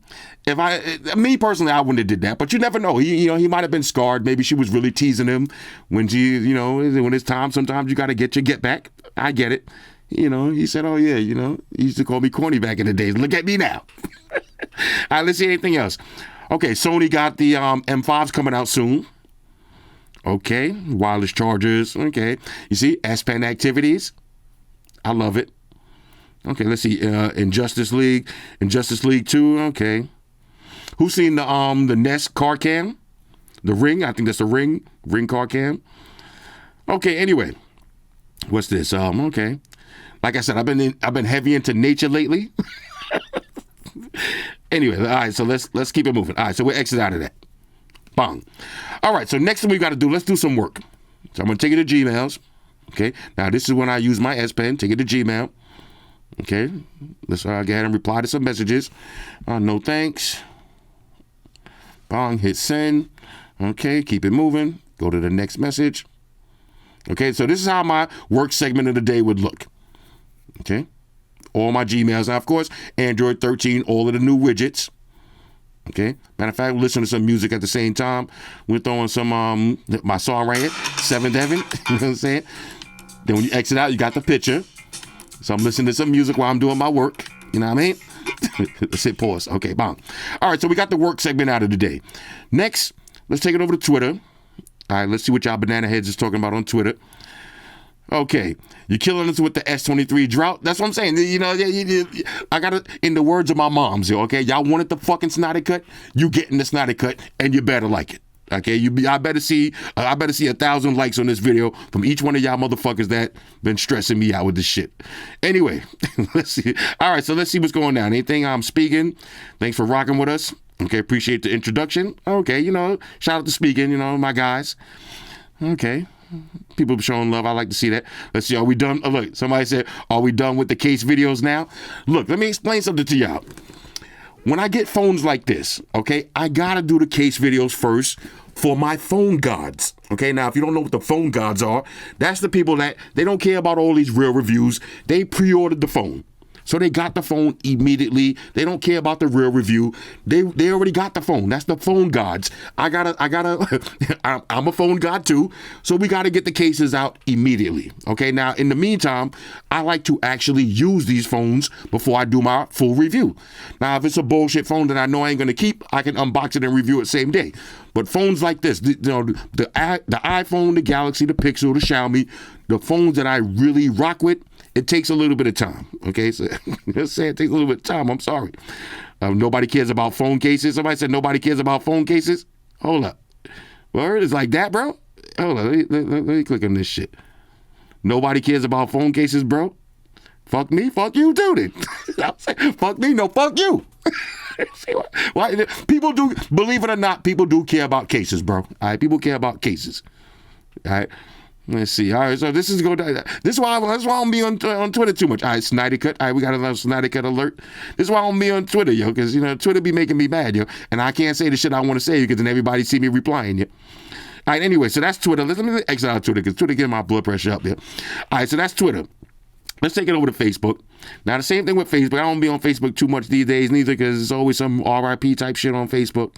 me personally, I wouldn't have did that. But you never know. He might have been scarred. Maybe she was really teasing him when when it's time. Sometimes you got to get your get back. I get it. He said, oh yeah, he used to call me corny back in the days. Look at me now. All right, let's see anything else. Okay, Sony got the M5s coming out soon. Okay, wireless chargers. Okay, you see, S Pen activities. I love it. Okay, let's see, Injustice League 2. Okay, who's seen the Nest car cam? The Ring, I think that's the Ring car cam. Okay, anyway, what's this? Okay, like I said, I've been heavy into nature lately. Anyway, all right, so let's keep it moving. All right, so we'll exit out of that. Bang. All right, so next thing we got to do, let's do some work. So I'm going to take it to Gmails. Okay, now this is when I use my S Pen. Take it to Gmail. Okay, let's go ahead and reply to some messages. No thanks. Bang, hit send. Okay, keep it moving. Go to the next message. Okay, so this is how my work segment of the day would look. Okay. All my Gmails. Now, of course, Android 13, all of the new widgets. Okay. Matter of fact, we'll listen to some music at the same time. We're throwing some, my song right here, Seventh Heaven. You know what I'm saying? Then when you exit out, you got the picture. So I'm listening to some music while I'm doing my work. You know what I mean? Let's hit pause. Okay, bang. All right, so we got the work segment out of the day. Next, let's take it over to Twitter. All right, let's see what y'all banana heads is talking about on Twitter. Okay, you're killing us with the S23 drought. That's what I'm saying. I got it in the words of my moms. Okay, y'all wanted the fucking Snyder cut. You getting the Snyder cut, and you better like it. Okay, I better see 1,000 likes on this video from each one of y'all motherfuckers that been stressing me out with this shit. Anyway, let's see. All right, so let's see what's going on. Anything I'm speaking. Thanks for rocking with us. Okay, appreciate the introduction. Okay, shout out to speaking. My guys. Okay. People showing love. I like to see that. Let's see. Are we done? Oh, look, somebody said, are we done with the case videos now? Look, let me explain something to y'all. When I get phones like this, okay, I got to do the case videos first for my phone gods. Okay, now, if you don't know what the phone gods are, that's the people that they don't care about all these real reviews. They pre-ordered the phone. So they got the phone immediately. They don't care about the real review. They already got the phone. That's the phone gods. I'm a phone god too. So we gotta get the cases out immediately. Okay, now in the meantime, I like to actually use these phones before I do my full review. Now, if it's a bullshit phone that I know I ain't gonna keep, I can unbox it and review it same day. But phones like this, the iPhone, the Galaxy, the Pixel, the Xiaomi, the phones that I really rock with, it takes a little bit of time. Okay, so let's say it takes a little bit of time. I'm sorry. Nobody cares about phone cases. Somebody said nobody cares about phone cases. Hold up. Word is like that, bro? Hold on. Let me click on this shit. Nobody cares about phone cases, bro. Fuck me, fuck you too then. Fuck me, no, fuck you. Why? People do, believe it or not, people do care about cases, bro. All right, people care about cases. All right. Let's see. All right, so this is why I don't be on Twitter too much. All right, Snyder cut. All right, we got another Snyder cut alert. This is why I don't be on Twitter, yo, because Twitter be making me mad, yo, and I can't say the shit I want to say because then everybody see me replying, yo. All right, anyway, so that's Twitter. Let me exit out of Twitter because Twitter getting my blood pressure up there. All right, so that's Twitter. Let's take it over to Facebook. Now, the same thing with Facebook. I don't be on Facebook too much these days neither because there's always some RIP type shit on Facebook.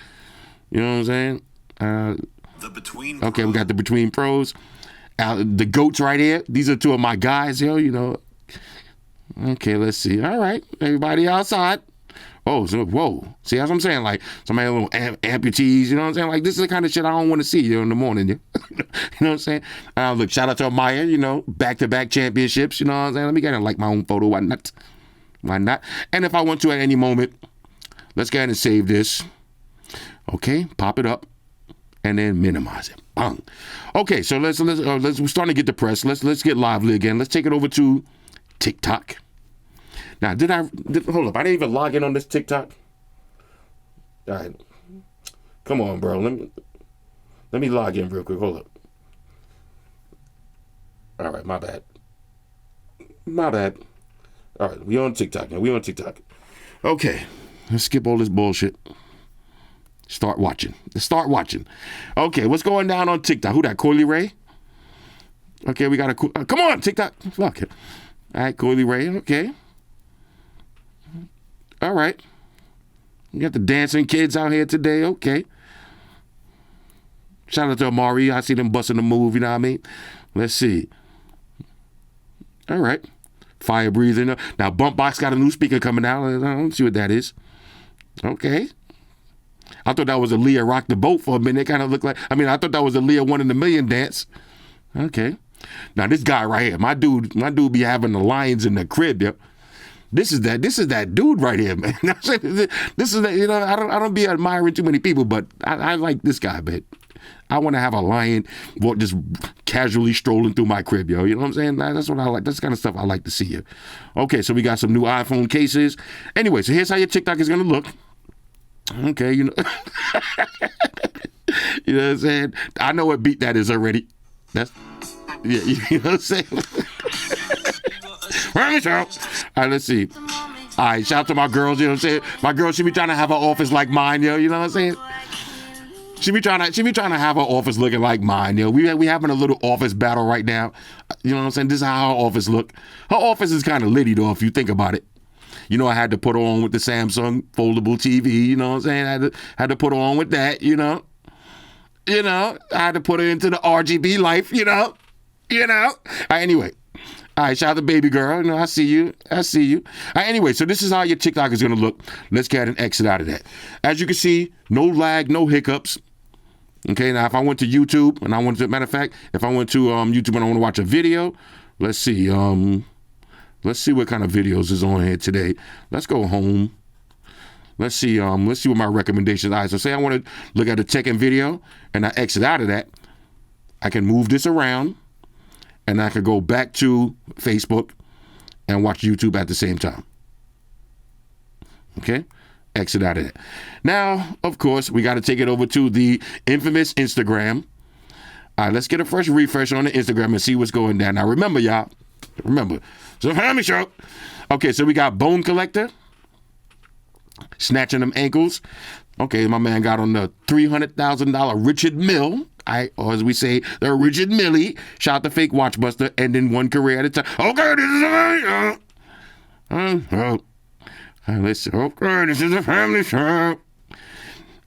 You know what I'm saying? The Between Okay, we got the Between Pros. The GOATs right here. These are two of my guys, yo, you know. Okay, let's see. All right, everybody outside. Oh, so, whoa. See, that's what I'm saying. Like, somebody little amputees, you know what I'm saying? Like, this is the kind of shit I don't want to see, in the morning. You know what I'm saying? Look, shout out to Maya, you know, back-to-back championships, you know what I'm saying? Let me get like my own photo. Why not? Why not? And if I want to at any moment, let's go ahead and save this. Okay, pop it up and then minimize it. Bang. Okay, so let's we're starting to get depressed. Let's get lively again. Let's take it over to TikTok. Now, hold up, I didn't even log in on this TikTok. All right. Come on, bro. Let me log in real quick. Hold up. All right, my bad. All right, we on TikTok now. We on TikTok. Okay, let's skip all this bullshit. Start watching. Okay, what's going down on TikTok? Who that, Coily Ray? Okay, we got a... come on, TikTok. Fuck it. All right, Coily Ray. Okay. All right. You got the dancing kids out here today. Okay. Shout out to Amari. I see them busting the move, you know what I mean? Let's see. All right. Fire breathing. Now, Bumpbox got a new speaker coming out. I don't see what that is. Okay. I thought that was a Leah Rock the Boat for a minute. It kind of looked like... I thought that was a Leah 1 in a Million dance. Okay. Now, this guy right here. My dude be having the lions in the crib, yo. This is that dude right here, man. This is that, you know, I don't be admiring too many people, but I like this guy, man. I want to have a lion just casually strolling through my crib, yo. You know what I'm saying? That's what I like. That's the kind of stuff I like to see here. Okay, so we got some new iPhone cases. Anyway, so here's how your TikTok is going to look. Okay, you know. You know what I'm saying? I know what beat that is already. Yeah, you know what I'm saying? All right, let's see. All right, shout out to my girls, you know what I'm saying? My girl, she be trying to have her office like mine, yo, you know what I'm saying? She be trying to have her office looking like mine, yo. We having a little office battle right now. You know what I'm saying? This is how her office look. Her office is kind of litty though, if you think about it. You know, I had to put her on with the Samsung foldable TV, you know what I'm saying? I had to put her on with that, you know? You know, I had to put her into the RGB life, you know? You know? All right, anyway. All right, shout out to baby girl. You know, I see you. All right, anyway, so this is how your TikTok is going to look. Let's get an exit out of that. As you can see, no lag, no hiccups. Okay, now if I went to YouTube and matter of fact, if I went to YouTube and I want to watch a video, let's see. Let's see what kind of videos is on here today. Let's go home. Let's see what my recommendations are. So say I want to look at a tech and video and I exit out of that. I can move this around and I could go back to Facebook and watch YouTube at the same time. Okay? Exit out of that. Now, of course, we got to take it over to the infamous Instagram. All right, let's get a fresh refresh on the Instagram and see what's going down. Now, remember, y'all. So, let me show. Okay, so we got Bone Collector. Snatching them ankles. Okay, my man got on the $300,000 Richard Mill. Or as we say, the Richard Millie. Shout out to Fake Watchbuster, ending one career at a time. Okay, this is this is a family show.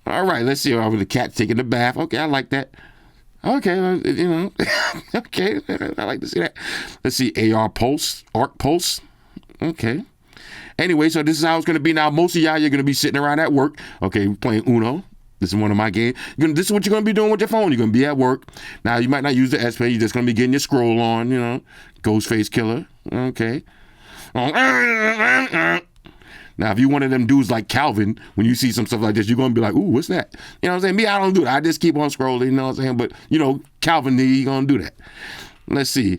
All right, let's see. The cat taking the bath. Okay, I like that. Okay, you know. Okay, I like to see that. Let's see, AR Pulse, Arc Pulse. Okay. Anyway, so this is how it's going to be now. Most of y'all, you're going to be sitting around at work. Okay, playing Uno. This is one of my games. This is what you're going to be doing with your phone. You're going to be at work. Now, you might not use the S Pen. You're just going to be getting your scroll on, you know. Ghostface Killer. Okay. Now, if you one of them dudes like Calvin, when you see some stuff like this, you're going to be like, ooh, what's that? You know what I'm saying? Me, I don't do that. I just keep on scrolling, you know what I'm saying? But, you know, Calvin, he going to do that. Let's see.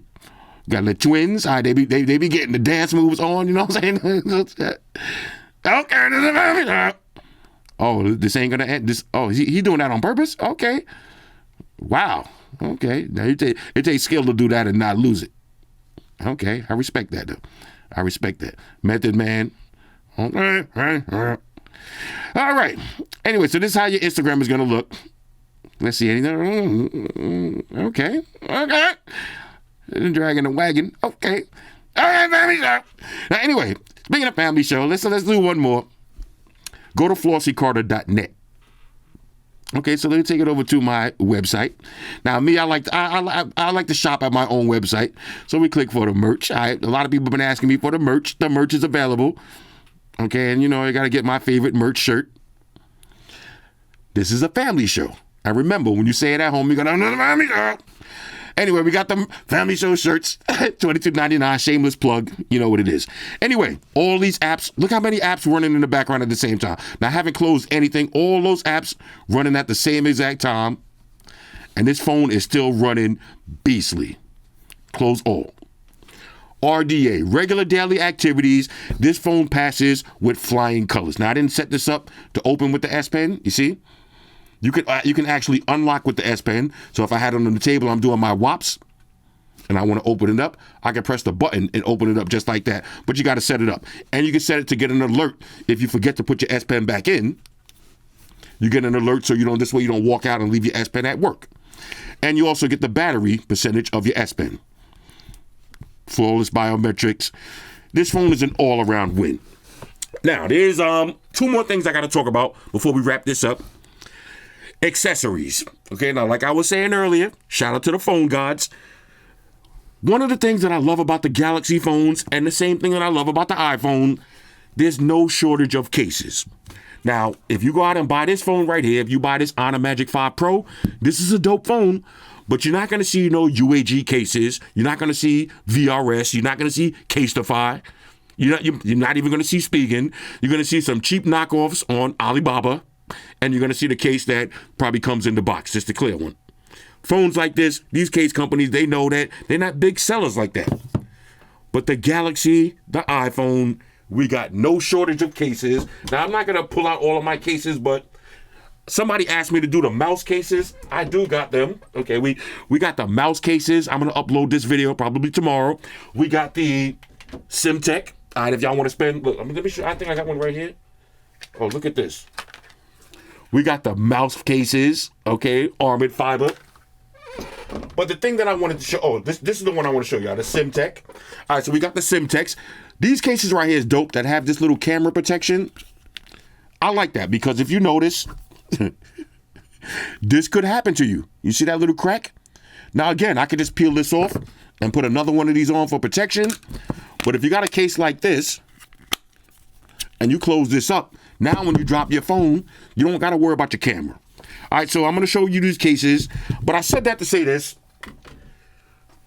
Got the twins. All right, they be getting the dance moves on, you know what I'm saying? Okay. Oh, this ain't going to end. He doing that on purpose? Okay. Wow. Okay. Now, it takes skill to do that and not lose it. Okay. I respect that, though. I respect that. Method Man. All right. Anyway, so this is how your Instagram is going to look. Let's see anything. Okay. Dragging the wagon. Okay. All right, family show. Now, anyway, speaking of family show, let's do one more. Go to FlossycarterFGC.net. Okay, so let me take it over to my website. Now, me, I like to shop at my own website. So we click for the merch. A lot of people have been asking me for the merch. The merch is available. Okay, and I got to get my favorite merch shirt. This is a family show. And remember, when you say it at home, you got another family show. Anyway, we got the family show shirts, $22.99, shameless plug. You know what it is. Anyway, all these apps, look how many apps running in the background at the same time. Now, I haven't closed anything. All those apps running at the same exact time. And this phone is still running beastly. Close all. RDA, regular daily activities. This phone passes with flying colors. Now, I didn't set this up to open with the S Pen. You see? You can actually unlock with the S Pen. So if I had it on the table, I'm doing my WAPs, and I want to open it up, I can press the button and open it up just like that. But you got to set it up. And you can set it to get an alert if you forget to put your S Pen back in. You get an alert so this way you don't walk out and leave your S Pen at work. And you also get the battery percentage of your S Pen. Flawless biometrics. This phone is an all-around win. Now, there's two more things I got to talk about before we wrap this up. Accessories. Okay, now like I was saying earlier, shout out to the phone gods. One of the things that I love about the Galaxy phones, and the same thing that I love about the iPhone, there's no shortage of cases. Now, if you go out and buy this phone right here, if you buy this Honor Magic 5 Pro, this is a dope phone, but you're not going to see no UAG cases. You're not going to see VRS. You're not going to see Casetify. You're not even going to see Spigen. You're going to see some cheap knockoffs on Alibaba. And you're going to see the case that probably comes in the box, just the clear one. Phones like this, these case companies, they know that they're not big sellers like that. But the Galaxy, the iPhone, we got no shortage of cases. Now, I'm not going to pull out all of my cases, but somebody asked me to do the mouse cases. I do got them. Okay, we got the mouse cases. I'm going to upload this video probably tomorrow. We got the SimTech. All right, if y'all want to spend, look, let me show. I think I got one right here. Oh, look at this. We got the mouse cases, okay, armored fiber. But the thing that I wanted to show, this is the one I want to show y'all, the SimTech. All right, so we got the SimTechs. These cases right here is dope that have this little camera protection. I like that because if you notice, this could happen to you. You see that little crack? Now, again, I could just peel this off and put another one of these on for protection. But if you got a case like this and you close this up, now when you drop your phone, you don't got to worry about your camera. All right, so I'm going to show you these cases, but I said that to say this.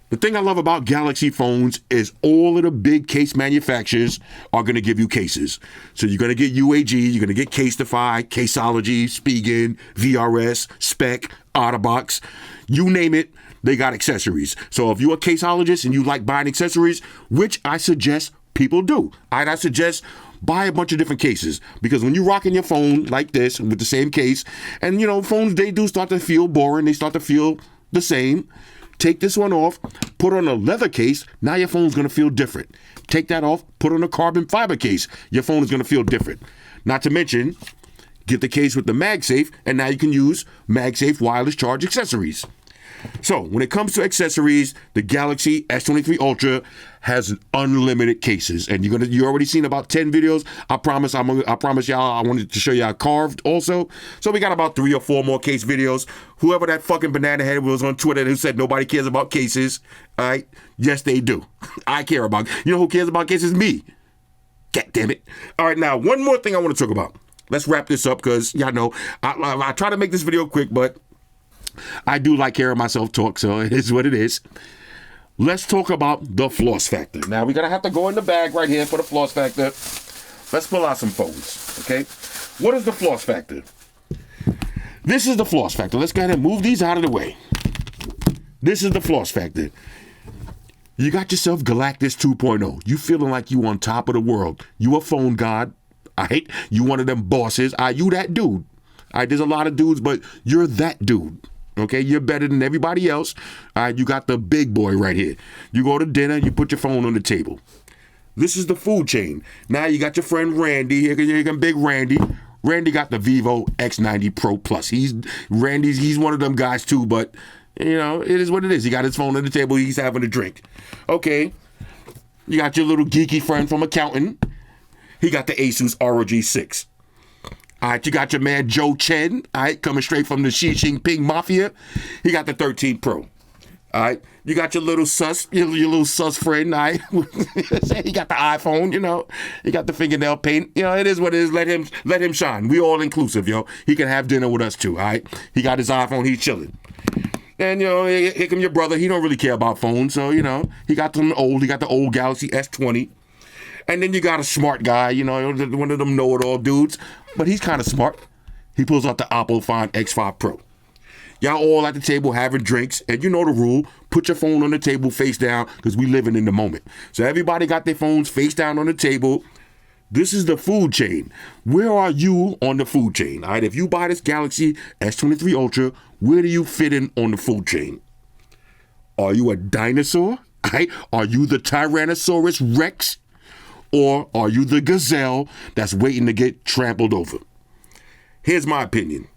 The thing I love about Galaxy phones is all of the big case manufacturers are going to give you cases. So you're going to get UAG, you're going to get Casetify, Caseology, Spigen, VRS, Spec, Otterbox, you name it, they got accessories. So if you're a caseologist and you like buying accessories, which I suggest people do, I suggest buy a bunch of different cases, because when you're rocking your phone like this with the same case, and phones, they do start to feel boring, they start to feel the same. Take this one off, put on a leather case, now your phone's gonna feel different. Take that off, put on a carbon fiber case, your phone is gonna feel different. Not to mention, get the case with the MagSafe, and now you can use MagSafe wireless charge accessories. So when it comes to accessories, the Galaxy S23 Ultra has unlimited cases, and you already seen about 10 videos. I promise y'all, I wanted to show y'all carved also. So we got about 3 or 4 more case videos. Whoever that fucking banana head was on Twitter who said nobody cares about cases, all right? Yes, they do. I care about. You know who cares about cases? Me. God damn it. All right, now one more thing I want to talk about. Let's wrap this up because y'all know I try to make this video quick, but I do like hearing myself talk, so it is what it is. Let's talk about the floss factor. Now, we're going to have to go in the bag right here for the floss factor. Let's pull out some phones, okay? What is the floss factor? This is the floss factor. Let's go ahead and move these out of the way. This is the floss factor. You got yourself Galactus 2.0. You feeling like you on top of the world. You a phone god, all right? You one of them bosses. You that dude. All right, there's a lot of dudes, but you're that dude. Okay, you're better than everybody else. All right, you got the big boy right here. You go to dinner, you put your phone on the table. This is the food chain. Now you got your friend Randy. Here comes Big Randy. Randy got the Vivo X90 Pro Plus. He's one of them guys too, but you know, it is what it is. He got his phone on the table, he's having a drink. Okay. You got your little geeky friend from accounting. He got the Asus ROG 6. All right, you got your man Joe Chen, all right, coming straight from the Xi Jinping Mafia. He got the 13 Pro. All right, you got your little sus friend, all right. He got the iPhone, you know. He got the fingernail paint. You know, it is what it is. Let him shine. We all inclusive, yo. He can have dinner with us too, all right. He got his iPhone. He's chilling. And you know, here come your brother. He don't really care about phones, so you know, he got the old Galaxy S20. And then you got a smart guy, you know, one of them know-it-all dudes, but he's kind of smart. He pulls out the Oppo Find X5 Pro. Y'all all at the table having drinks, and you know the rule. Put your phone on the table face down, because we living in the moment. So everybody got their phones face down on the table. This is the food chain. Where are you on the food chain? All right, if you buy this Galaxy S23 Ultra, where do you fit in on the food chain? Are you a dinosaur? All right? Are you the Tyrannosaurus Rex? Or are you the gazelle that's waiting to get trampled over? Here's my opinion.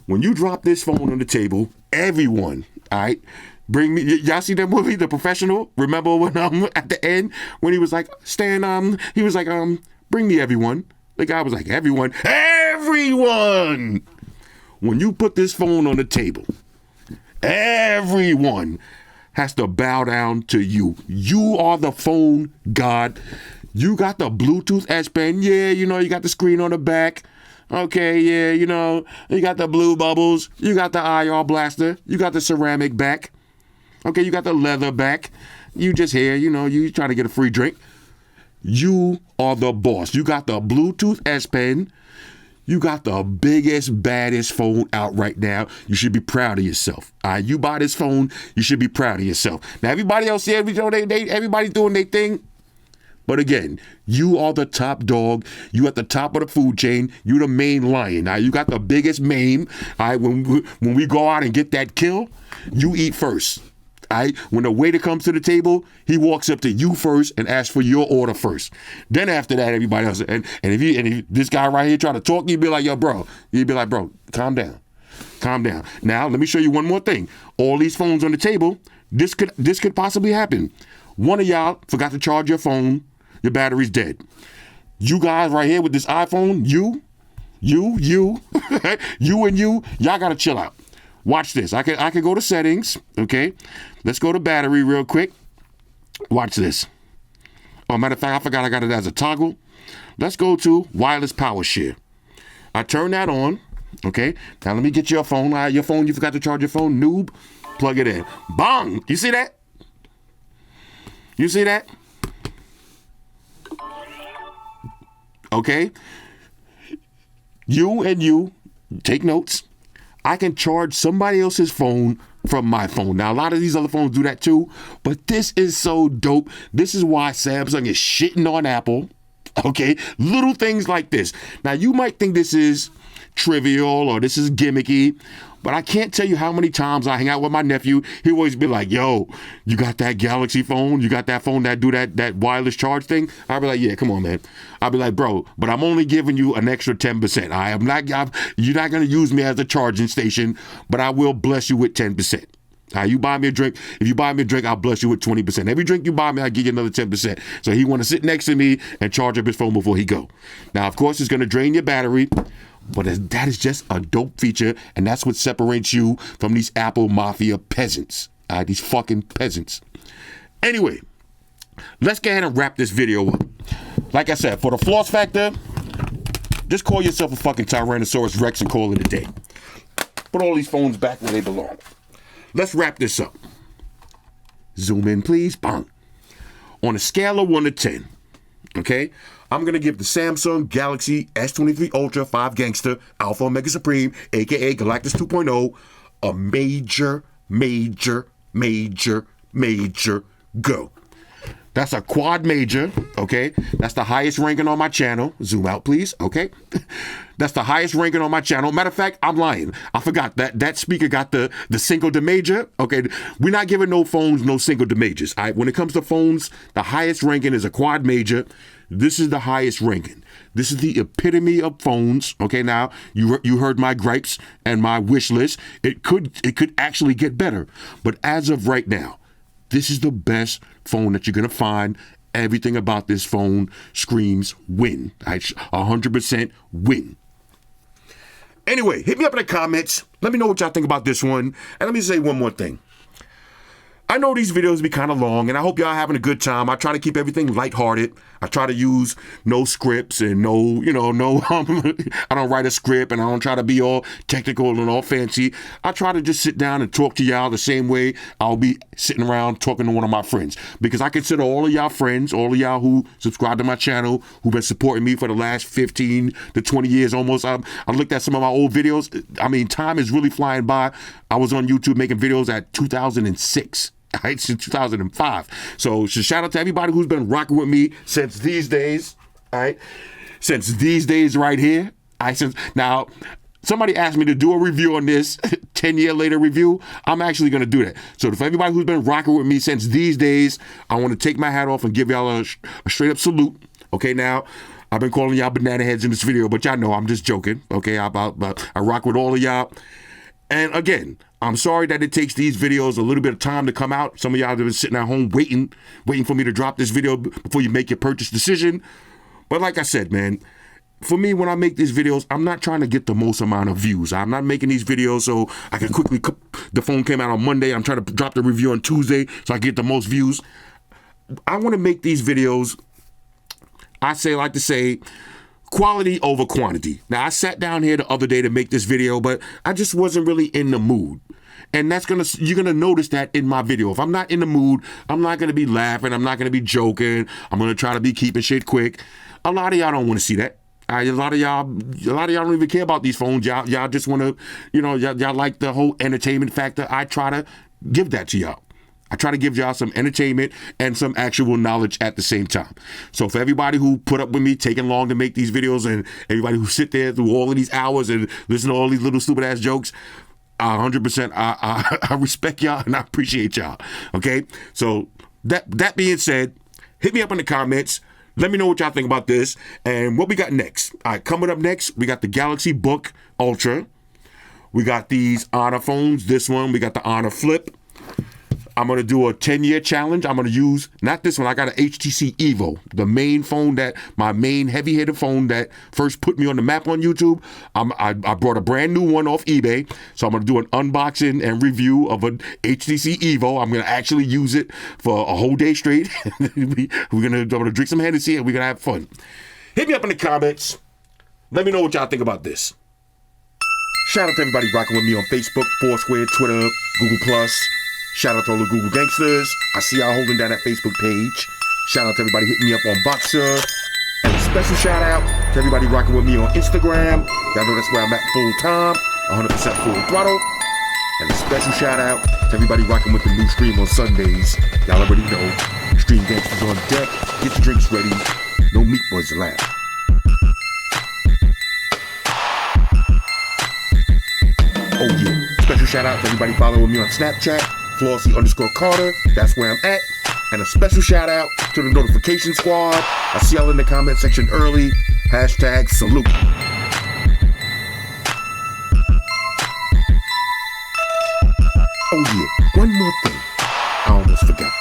When you drop this phone on the table, everyone, all right, bring me. Y'all see that movie, The Professional? Remember when at the end when he was like, Stan, he was like, bring me everyone. The guy was like, everyone. When you put this phone on the table, everyone has to bow down to you. You are the phone god. You got the Bluetooth S Pen. Yeah, you know, you got the screen on the back. Okay, yeah, you know, you got the blue bubbles. You got the IR blaster. You got the ceramic back. Okay, you got the leather back. You just here, you know, you trying to get a free drink. You are the boss. You got the Bluetooth S Pen. You got the biggest, baddest phone out right now. You should be proud of yourself. All right, you buy this phone, you should be proud of yourself. Now, everybody else here, you know, everybody's doing their thing. But again, you are the top dog. You at the top of the food chain. You the main lion. Now, you got the biggest mane. All right, when we go out and get that kill, you eat first. All right, when the waiter comes to the table, he walks up to you first and asks for your order first. Then after that, everybody else. And if this guy right here try to talk, you'd be like, yo, bro. You'd be like, bro, calm down. Calm down. Now, let me show you one more thing. All these phones on the table, this could possibly happen. One of y'all forgot to charge your phone. Your battery's dead. You guys right here with this iPhone, you and y'all gotta chill out. Watch this. I can go to settings, okay? Let's go to battery real quick. Watch this. Oh, matter of fact, I forgot I got it as a toggle. Let's go to wireless power share. I turn that on, okay? Now let me get your phone. Your phone, you forgot to charge your phone, noob. Plug it in. Bong! You see that? You see that? Okay, you take notes. I can charge somebody else's phone from my phone. Now, a lot of these other phones do that too, but this is so dope. This is why Samsung is shitting on Apple. Okay, little things like this. Now, you might think this is trivial or this is gimmicky, but I can't tell you how many times I hang out with my nephew. He always be like, yo, you got that Galaxy phone? You got that phone that do that wireless charge thing? I'll be like, yeah, come on, man. I'll be like, bro, but I'm only giving you an extra 10%. You're not going to use me as a charging station, but I will bless you with 10%. You buy me a drink. If you buy me a drink, I'll bless you with 20%. Every drink you buy me, I'll give you another 10%. So he want to sit next to me and charge up his phone before he go. Now, of course, it's going to drain your battery. But that is just a dope feature, and that's what separates you from these Apple Mafia peasants. These fucking peasants. Anyway, let's go ahead and wrap this video up. Like I said, for the floss factor, just call yourself a fucking Tyrannosaurus Rex and call it a day. Put all these phones back where they belong. Let's wrap this up. Zoom in, please. Bang. On a scale of 1 to 10, okay? I'm going to give the Samsung Galaxy S23 Ultra 5 Gangster Alpha Omega Supreme, a.k.a. Galactus 2.0, a major go. That's a quad major, okay? That's the highest ranking on my channel. Zoom out, please, okay? That's the highest ranking on my channel. Matter of fact, I'm lying. I forgot that speaker got the single to major. Okay, we're not giving no phones no single to majors. All right, when it comes to phones, the highest ranking is a quad major. this is the highest ranking. This is the epitome of phones. Okay, now you heard my gripes and my wish list. It could actually get better, but as of right now, this is the best phone that you're gonna find. Everything about this phone screams win. 100% win. Anyway, hit me up in the comments. Let me know what y'all think about this one. And let me say one more thing. I know these videos be kind of long, and I hope y'all having a good time. I try to keep everything lighthearted. I try to use no scripts and no, I don't write a script, and I don't try to be all technical and all fancy. I try to just sit down and talk to y'all the same way I'll be sitting around talking to one of my friends, because I consider all of y'all friends, all of y'all who subscribe to my channel, who've been supporting me for the last 15 to 20 years almost. I looked at some of my old videos. I mean, time is really flying by. I was on YouTube making videos at 2006. Right, since 2005. So shout out to everybody who's been rocking with me since these days. All right, since these days right here. Now, somebody asked me to do a review on this 10-year later review. I'm actually going to do that. So for everybody who's been rocking with me since these days, I want to take my hat off and give y'all a straight up salute. Okay, now I've been calling y'all banana heads in this video, but y'all know I'm just joking. Okay, I rock with all of y'all. And again, I'm sorry that it takes these videos a little bit of time to come out. Some of y'all have been sitting at home waiting for me to drop this video before you make your purchase decision. But like I said, man, for me, when I make these videos, I'm not trying to get the most amount of views. I'm not making these videos so I can quickly, the phone came out on Monday, I'm trying to drop the review on Tuesday so I get the most views. I want to make these videos, like to say, quality over quantity. Now, I sat down here the other day to make this video, but I just wasn't really in the mood. And you're gonna notice that in my video. If I'm not in the mood, I'm not gonna be laughing, I'm not gonna be joking, I'm gonna try to be keeping shit quick. A lot of y'all don't want to see that. A lot of y'all don't even care about these phones. Y'all just want to, y'all like the whole entertainment factor. I try to give that to y'all. I try to give y'all some entertainment and some actual knowledge at the same time. So for everybody who put up with me taking long to make these videos, and everybody who sit there through all of these hours and listen to all these little stupid ass jokes, 100%, I respect y'all and I appreciate y'all. Okay, so that being said, hit me up in the comments. Let me know what y'all think about this and what we got next. All right, coming up next, we got the Galaxy Book Ultra. We got these Honor phones. This one, we got the Honor Flip. I'm going to do a 10-year challenge. I'm going to use, not this one, I got an HTC Evo, the main phone my main heavy-hitter phone that first put me on the map on YouTube. I brought a brand new one off eBay, so I'm going to do an unboxing and review of an HTC Evo. I'm going to actually use it for a whole day straight. I'm going to drink some Hennessy and we're going to have fun. Hit me up in the comments. Let me know what y'all think about this. Shout out to everybody rocking with me on Facebook, Foursquare, Twitter, Google+. Shout out to all the Google gangsters. I see y'all holding down that Facebook page. Shout out to everybody hitting me up on Boxer. And a special shout out to everybody rocking with me on Instagram. Y'all know that's where I'm at full time, 100% full throttle. And a special shout out to everybody rocking with the new stream on Sundays. Y'all already know. Stream gangsters on deck. Get your drinks ready. No meat boys allowed. Oh yeah. Special shout out to everybody following me on Snapchat. Flossy_Carter, that's where I'm at. And a special shout out to the notification squad. I see y'all in the comment section early. Hashtag salute. Oh yeah, one more thing. I almost forgot.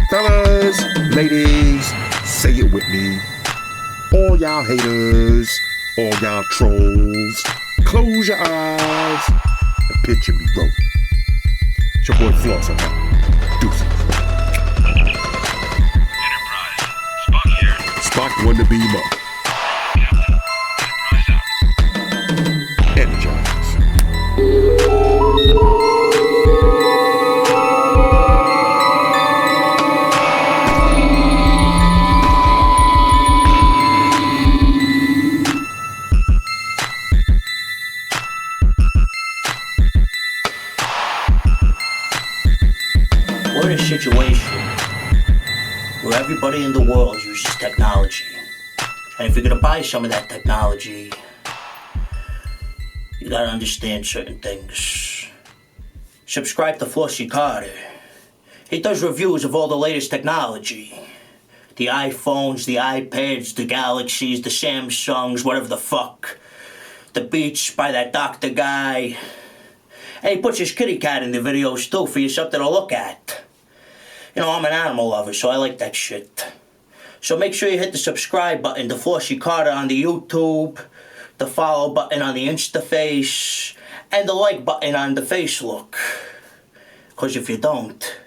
Fellas, ladies, say it with me. All y'all haters, all y'all trolls, close your eyes and picture me rolling. It's your boy Floss, I'm out. Deuces. Enterprise. Spock here. Spock wanted to beam up. Energize. We're in a situation where everybody in the world uses technology. And if you're gonna buy some of that technology, you gotta understand certain things. Subscribe to Flossy Carter. He does reviews of all the latest technology. The iPhones, the iPads, the Galaxies, the Samsungs, whatever the fuck. The Beats by that doctor guy. And he puts his kitty cat in the videos too for you something to look at. You know, I'm an animal lover, so I like that shit. So make sure you hit the subscribe button, the Flossy Carter on the YouTube, the follow button on the Instaface, and the like button on the Facebook. Because if you don't,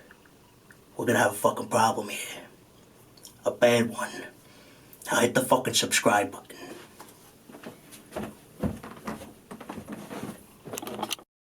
we're gonna have a fucking problem here. A bad one. Now hit the fucking subscribe button.